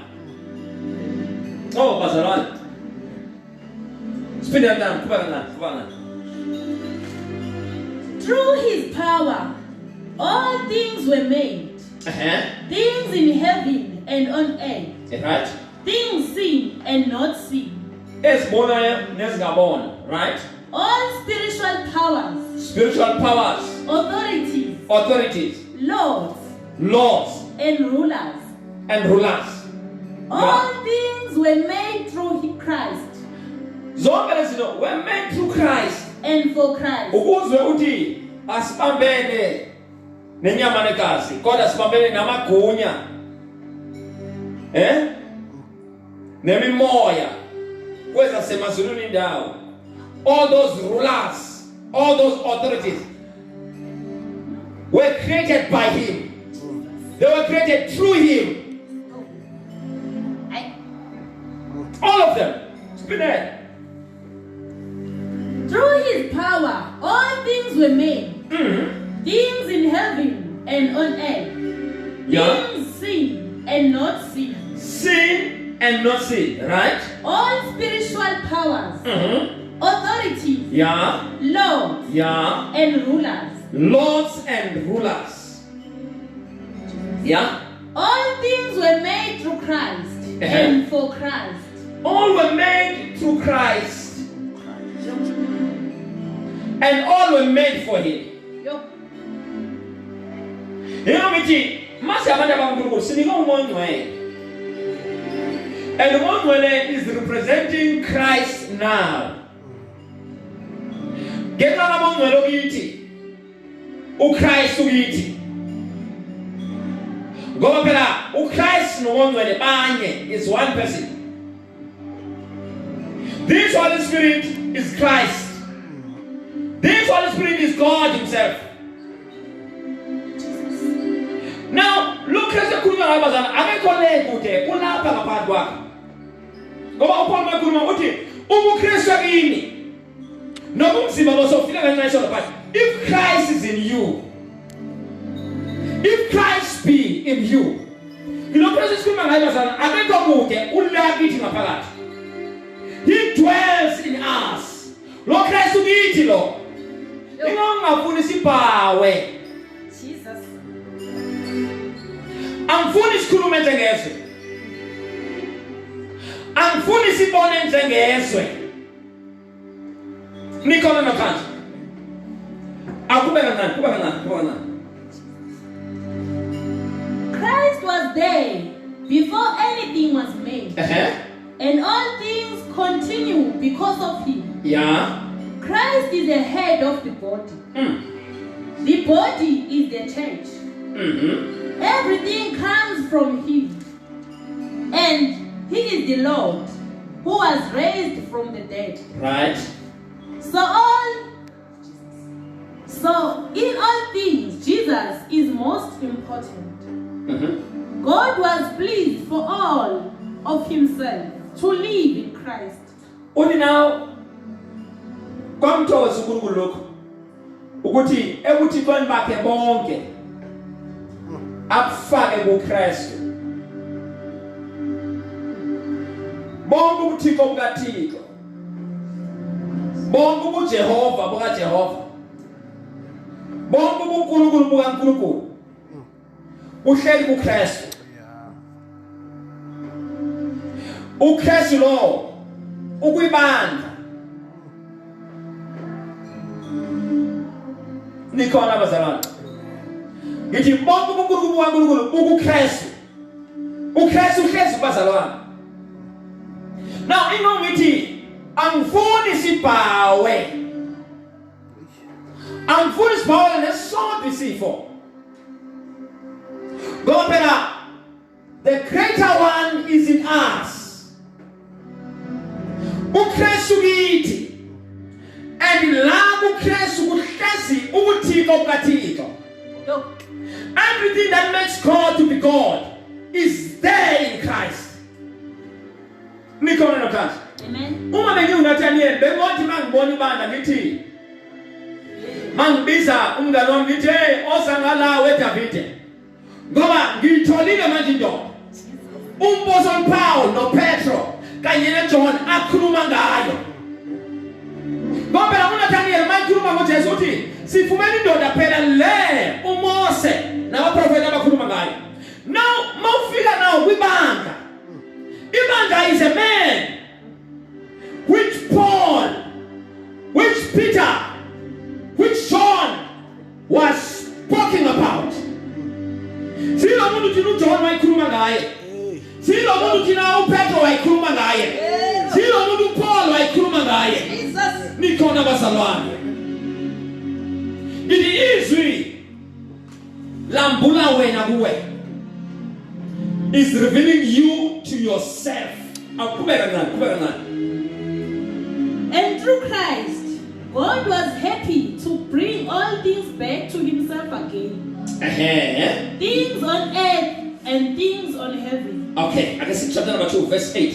Oh, Bazaran. Spin it down. Through his power, all things were made. Things in heaven and on earth. Right? Things seen and not seen. Right? All spiritual powers. Spiritual powers. Authorities. Lords. And rulers. All things were made through Christ. Were made through Christ. And for Christ. Ukuzwe uthi asibambene nenyama negazi kodwa asibambene namagunya nemimoya kweza semazulwini indawo. All those rulers, all those authorities were created by him. They were created through him. All of them. Spin it. Through his power, all things were made. Things in heaven and on earth. Yeah. Things seen and not seen. Seen and not seen, right? All spiritual powers, authorities, Yeah. lords, Yeah. and rulers. Lords and rulers. Yeah. All things were made through Christ and for Christ. All were made through Christ. And all were made for him. Yo. You know me, must have a sitting on one way. And one way is representing Christ now. Get on among the logity. O Christ ugiti. Go up, O Christ no one way the banye is one person. This Holy Spirit is Christ. This Holy Spirit is God himself. Now, look at the Kuna Amazon. I connect with it. Una Palapadwa. Go upon my Kuna Uti. Umu Christian. No, if Christ is in you, if Christ be in you, you know, he dwells in us. Lord Christ to be Lord. You know, Jesus. I'm foolish Kurumetangese. I'm foolish Bonentangese. Nicola Nakan. Christ was there before anything was made. And all things continue because of him. Yeah. Christ is the head of the body. The body is the church. Everything comes from him. And he is the Lord who was raised from the dead. Right. So in all things, Jesus is most important. God was pleased for all of himself to live in Christ. Only now, come to us, look. Uguti, ebuti going back a bonke. Apfa ebo Christ. Bongo butiko bgatiko. Bongo bu Jehovah, buga Jehovah. Bongo bu kulukulu buga kulukulu. Ushedi bu Christ. Christ lo. Ukwibanda. Nikola bazalwana. Ngithi bonke ubunkulunkulu waNkulunkulu ukuKristu. uKristu bazalwana. Now ngithi angifuni sibhawe. Angifuni sibhawe nesonto isifo. Ngoba phela the greater one is in us. uKristu kithi. And la uKristu kuhlezi ubuthixo bukaThixo. Everything that makes God to be God is there in Christ. Nikhona nokhathi. Amen. Uma bengiwuNathaniel bengothi mangibona ibandla ngithi mangibiza umngane wami ngithi oza ngalawe eDavide. Ngoba ngiyitholile manje indoda. Umbuzo Paul noPetro kanye noJohn akhuluma ngayo. Ngoba la uNathaniel mayikhuluma ngoJesu uthi sifumene indoda phela le uMose nabaprofeti abakhuluma ngayo. Now mawufika nawo kwibandla. Ibandla is a man which Paul, which Peter, which John was talking about. Silo mundu kinu John wayikhuluma ngaye. Silo mundu kina uPetro wayikhuluma ngaye. Silo mundu Paul wayikhuluma ngaye. Nikhona bazalwane. Ithi izwi lambula wena kuwe is revealing you to yourself. And through Christ, God was happy to bring all things back to himself again. Things on earth and things on heaven. Okay, I can see chapter number 2, verse 8.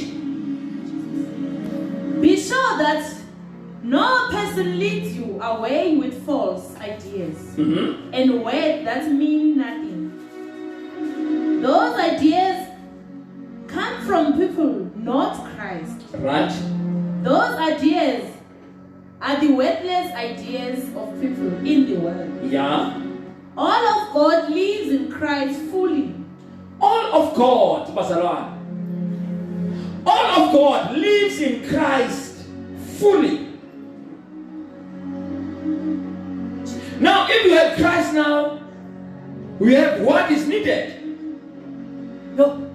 Be sure that No person leads you away with false ideas and words that mean nothing. Those ideas come from people, not Christ. Right. Those ideas are the worthless ideas of people in the world. Yeah. All of God lives in Christ fully. All of God, Basaran. All of God lives in Christ fully. Now, if you have Christ now, we have what is needed. No.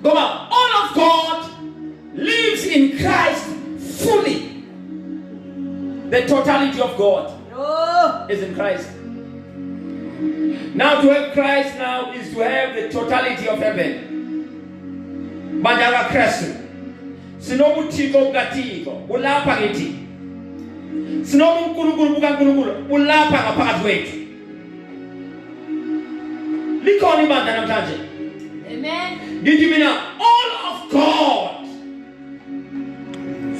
Come on. All of God lives in Christ fully. The totality of God is in Christ. Now, to have Christ now is to have the totality of heaven. Mandala Christ. Sinobutiko gatiko. Ulapa geti. Sinobu kulukulu bukankulukulu. Ulapa ngaphakathi kwethu. Likhona ibandla namhlanje. Amen. Ngithi mina all of God,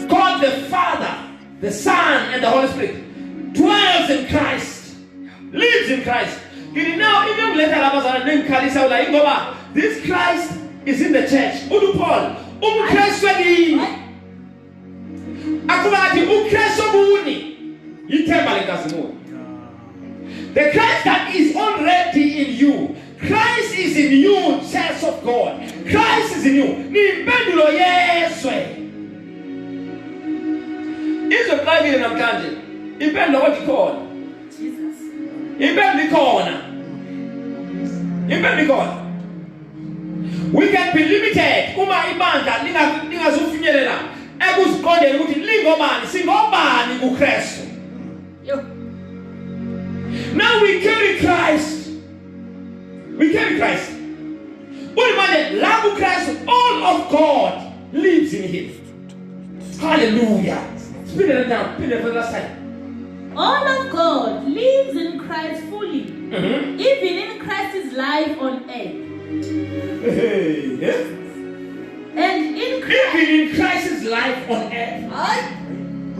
God the Father, the Son, and the Holy Spirit dwells in Christ, lives in Christ. Ngithi now even later labazana nemkhalisa ula ingoba this Christ is in the church. Udu Paul, Christ wekini. Akubathi uChrist obuni. Yithemba lenkazimulo. The Christ that is already in you. Christ is in you, church of God. Christ is in you. Nimpendulo yeswe. Izoqakile namhlanje. Impendulo wakhona. Jesus. Impendulo ikhona. Impendulo ikhona. We can be limited uma ibandla lingazufinyelela ekuziqondeni ukuthi lingobani singobani kuKristu. Now we carry Christ. We carry Christ. All of God lives in him. Hallelujah. Spin it down. Spin it for the last time. All of God lives in Christ fully. Even in Christ's life on earth. And in Christ, even in Christ's life on earth.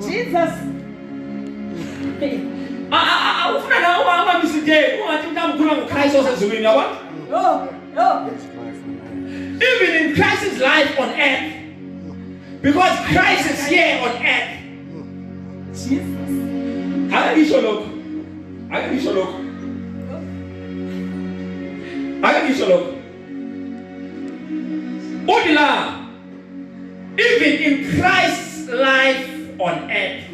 Jesus. Even in Christ's life on earth. Because Christ is here on earth. Jesus. I can be sure. Odila, even in Christ's life on earth.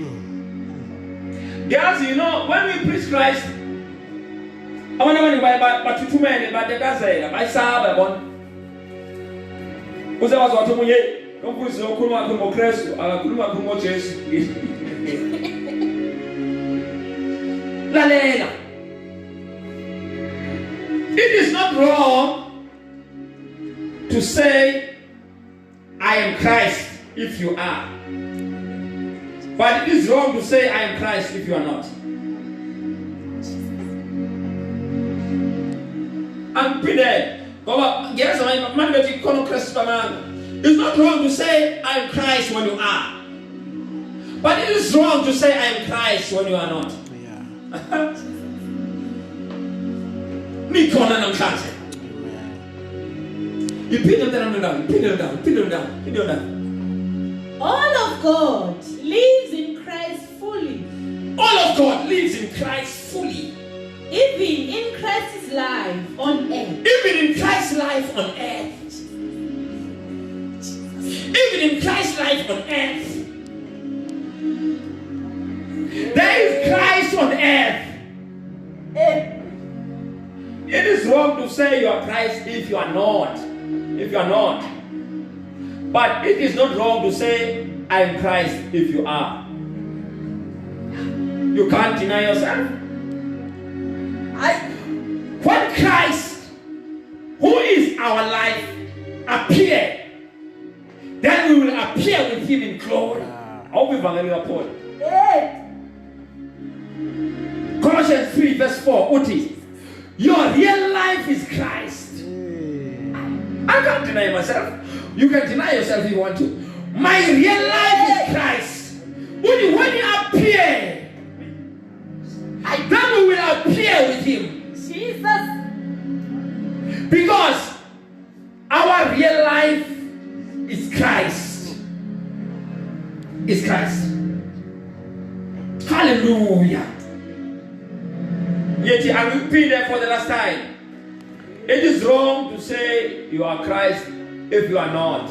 Guys, you know, when we preach Christ, I want to but too many, but the guys say, I saw one. Who's what to me? Don't put so cool, I come Christ, I come Jesus. La Lena. It is not wrong to say, I am Christ if you are. But it is wrong to say, I am Christ if you are not. And Peter, it's not wrong to say, I am Christ when you are. But it is wrong to say, I am Christ when you are not. You pin them down. All of God lives in Christ fully. All of God lives in Christ fully. Even in Christ's life on earth. Even in Christ's life on earth. Even in Christ's life on earth. There is Christ on earth. It is wrong to say you are Christ if you are not. If you are not. But it is not wrong to say I am Christ if you are. You can't deny yourself. When Christ, who is our life, appear, then we will appear with him in glory. Colossians 3 verse 4. Uti, your real life is Christ. I can't deny myself. You can deny yourself if you want to. My real life is Christ. When he appears, then we will appear with him. Jesus. Because our real life is Christ. Is Christ. Hallelujah. Yet I will repeat that for the last time. It is wrong to say you are Christ if you are not.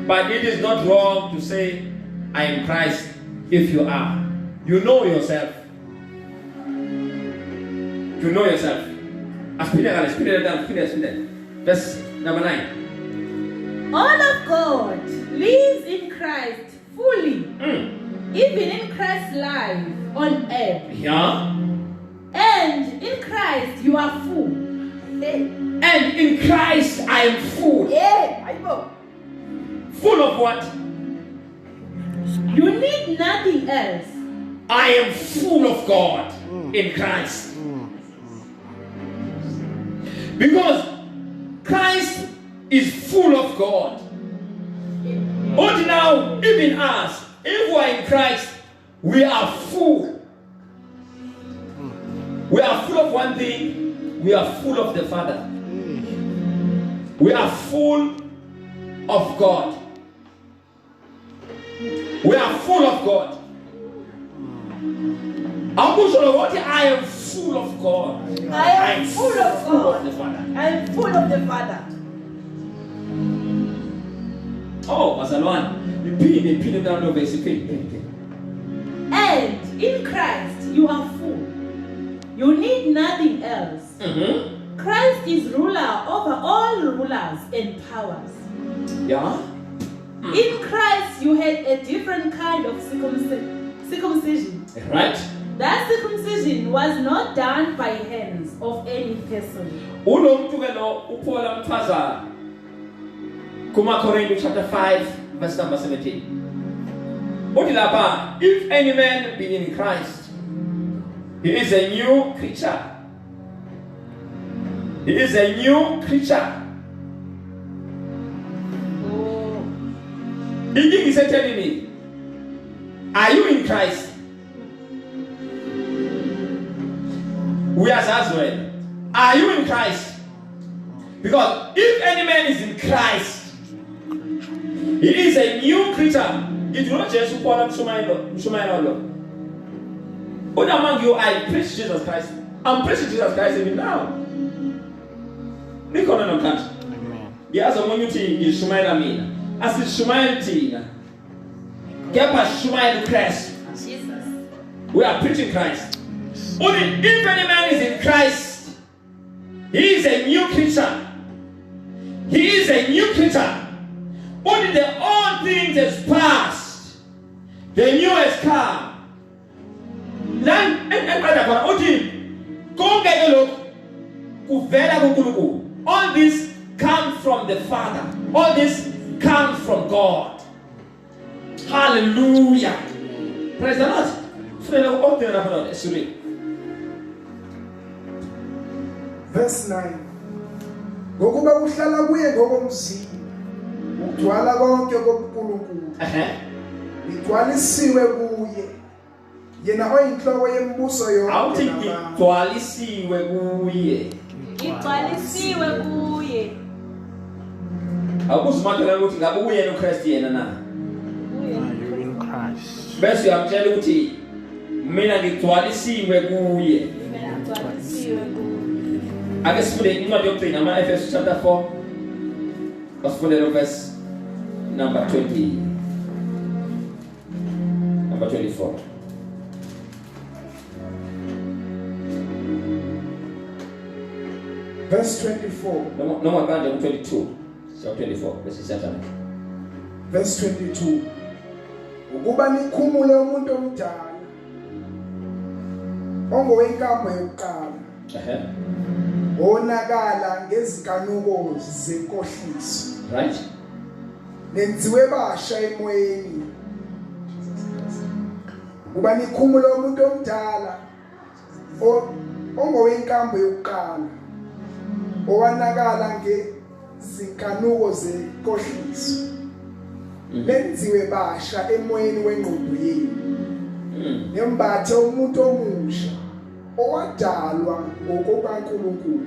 But it is not wrong to say I am Christ if you are. You know yourself. You know yourself. Verse number 9. All of God lives in Christ fully. Even in Christ's life on earth. Yeah. And in Christ you are full. And in Christ I am full. Yeah, I know. Full of what? You need nothing else. I am full of God in Christ. Because Christ is full of God. But now, even us, if we are in Christ, we are full. We are full of one thing. We are full of the Father. We are full of God. We are full of God. I am full of God. I am full of God. The Father. I am full of the Father. Oh, Pastor Luan, repeat down the verse. And in Christ you are full. You need nothing else. Christ is ruler over all rulers and powers. Yeah. In Christ you had a different kind of circumcision. Right. That circumcision was not done by hands of any person. Corinthians chapter 5, verse number 17. If any man be in Christ, he is a new creature. He is a new creature. He is telling me, are you in Christ? We are as well. Are you in Christ? Because if any man is in Christ, he is a new creature. It will not just call him Shumailo. But among you, I preach Jesus Christ. I'm preaching Jesus Christ even now. Amen. Yes, I'm going to is Shumaila Mina. As the Shumail Tina. Kepa Shumail Christ. Jesus. We are preaching Christ. Only if any man is in Christ, he is a new creature. He is a new creature. Only the old things has passed, the new has come. All this comes from the Father. All this comes from God. Hallelujah. Praise the Lord. Verse 9. Ngokuba uhlala kuye ngokomzimba. Ugcwala konke koNkulunkulu. Igcwalisiwe kuye. Yena oyinhloko yembuso yonke. Awuthi igcwalisiwe kuye. Igcwalisiwe kuye. Akuzimathela ukuthi ngabe uyena uKristu yena na. You're in Christ. Bese uyamtshela ukuthi mina ngigcwalisiwe kuye. Mina ngigcwalisiwe kuye. Ake sifunde incwadi yokugcina ama-Efesu chapter 4. Asifundele verse number 20. Number 24. Verse 24. No more than 22. So 24. Verse 7. Verse 22. Ukuba nikhumule umuntu omdala ongowenkambo yokuqala. Onakala ngezikanuko zenkohliso. Right? Nenziwe basha emoyeni. Ukuba nikhumule umuntu omdala ongowenkambo yokuqala. Owanakala ngezinkanuko zenkohliso. lenziwe basha emoyeni wengqondo yenu nembathe umuntu omusha owadalwa ngokukaNkulunkulu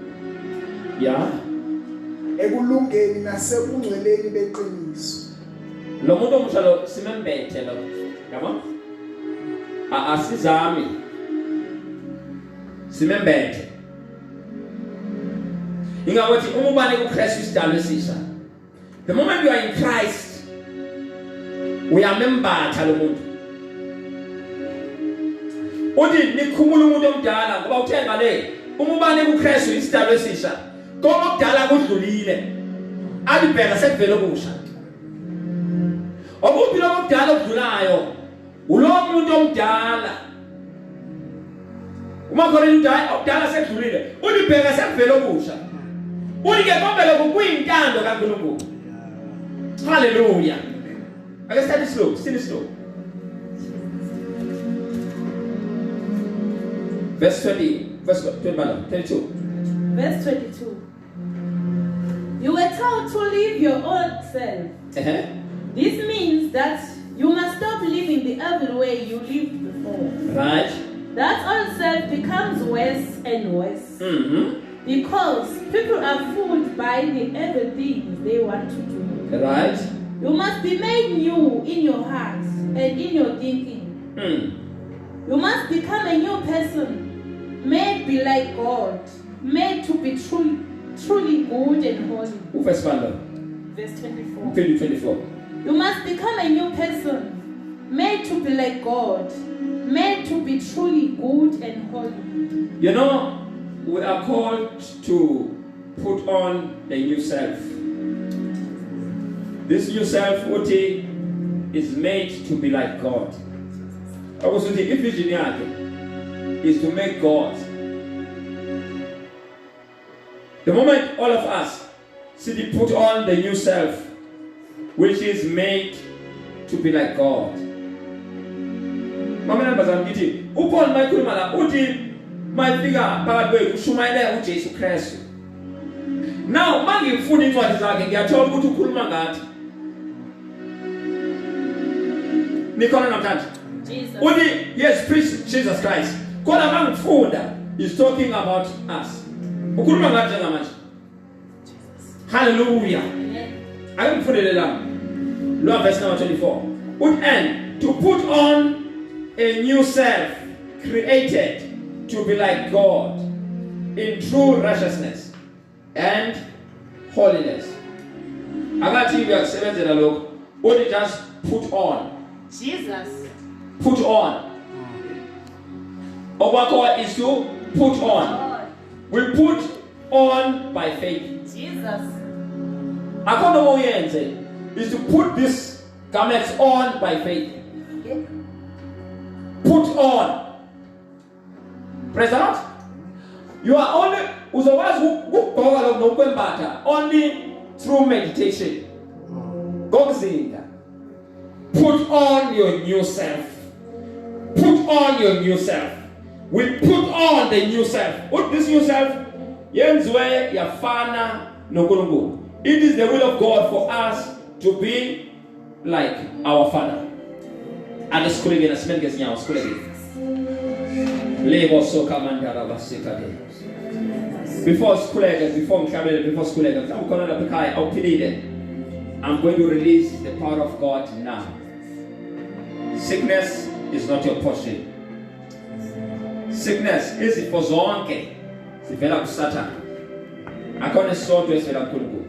ekulungeni nasekungcweleni beqiniso. Lo muntu omusha lo simembethe lo. Yabo? Asizami. Simembethe. Ingawathi uma ubane kuKristu isidalwa esisha. The moment you are in Christ, uyamembatha lo muntu. Uthi nikhumula umuntu omdala ngoba uthe ngale uma ubane kuKristu isidalwa esisha, konke okudala kudlulile. Alibheka sekuvela okusha. Okuphi lokho okudala okudlulayo? Ulo muntu omdala. Uma khona okudala sekudlulile, ulibheka sekuvela okusha. Uthi ke konke lokho kuyintando kaNkulunkulu. Hallelujah. I can study slow, still slow. Verse 20, verse 22. Verse 22. You were told to live your old self. This means that you must stop living the evil way you lived before. Right. That old self becomes worse and worse. Because people are fooled by the evil things they want to do. Right. You must be made new in your heart and in your thinking. You must become a new person, made be like God, made to be truly good and holy. Verse 24. 24. You must become a new person, made to be like God, made to be truly good and holy. You know, we are called to put on the new self. This new self, Uti, is made to be like God. I was saying, if vision is to make God. The moment all of us see put on the new self, which is made to be like God. Mama nambazam giti, upon my kulmala, Uti, my figure, bad way, Shumaile, Jesus Christ. Now, Maggie food in what is like, they are told to Kulmangat. Nicola Natant. Jesus. Yes, preach Jesus Christ. Kola food is talking about us. Hallelujah. I will put it down. Lord, verse number 24. And to put on a new self, created to be like God in true righteousness and holiness. I got to you accept it. Look, only just put on. Jesus. Put on. Our God is to put on. We put on by faith. Jesus. Is to put this garments on by faith. Put on. Praise the Lord. You are only through meditation. Put on your new self. Put on your new self. We put on the new self. What this new self? It is the will of God for us to be like our Father. And the school again, as many as now, school again. Before school again, before school again, I'm going to release the power of God now. Sickness is not your portion. Sickness is for zonke. Sivela kusatan. Akone soto esivela kuNkulunkulu.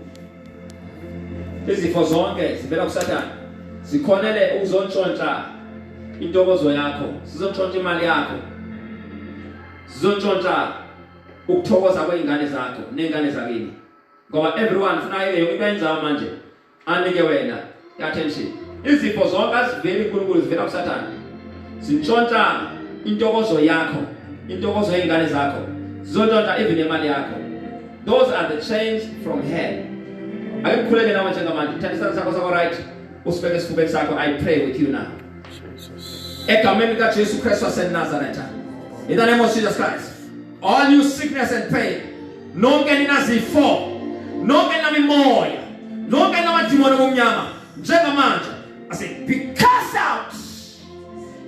Izifo zonke sivela kusatan. Sikhonele ukuzontshontsha intokozo yakho, sizontshontsha imali yakho. Sizontshontsha ukuthokoza kweingane zakho neingane zakini. Ngoba everyone ufuna into yenzayo manje anike wena attention. Izifo zonke aziveli kuNkulunkulu zivela kusatan. Sintshontsha intokozo yakho, intokozo yeingane zakho. Sizontshontsha even imali yakho. Those are the chains from hell. Akukhuleke nawe njengamanje. Thathisana sakho sakho right. Usibeke esifubeni sakho. I pray with you now. Egameni kaJesu Kristu waseNazaretha. In the name of Jesus Christ. All you sickness and pain. Nonke ninazifo. Nonke namimoya. Nonke namadimoni omnyama. Njengamanje I say, be cast out.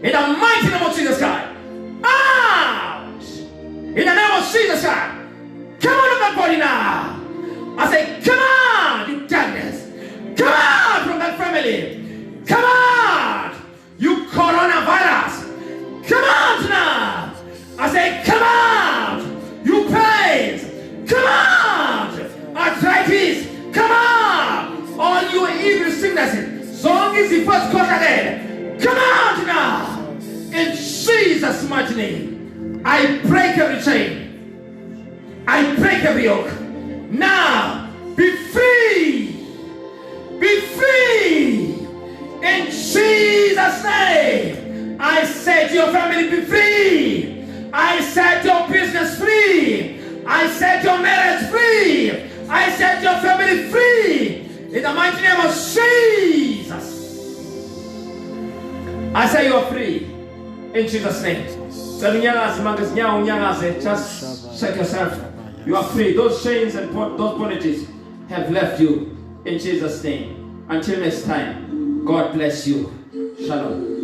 In the mighty name of Jesus Christ. Out. In the name of Jesus Christ. Come out of that body now. I say, come on, you darkness. Come out from that family. Come out, you coronavirus. Come out now. I say, come out, you pains. Come out, arthritis. Come out, all you evil sicknesses. Song is the first quarter there. Come out now. In Jesus' mighty name, I break every chain. I break every yoke. Now, be free. Be free. In Jesus' name, I set your family be free. I set your business free. I set your marriage free. I set your family free. In the mighty name of Jesus. I say you are free. In Jesus' name. Just check yourself. You are free. Those chains and those bondages have left you. In Jesus' name. Until next time. God bless you. Shalom.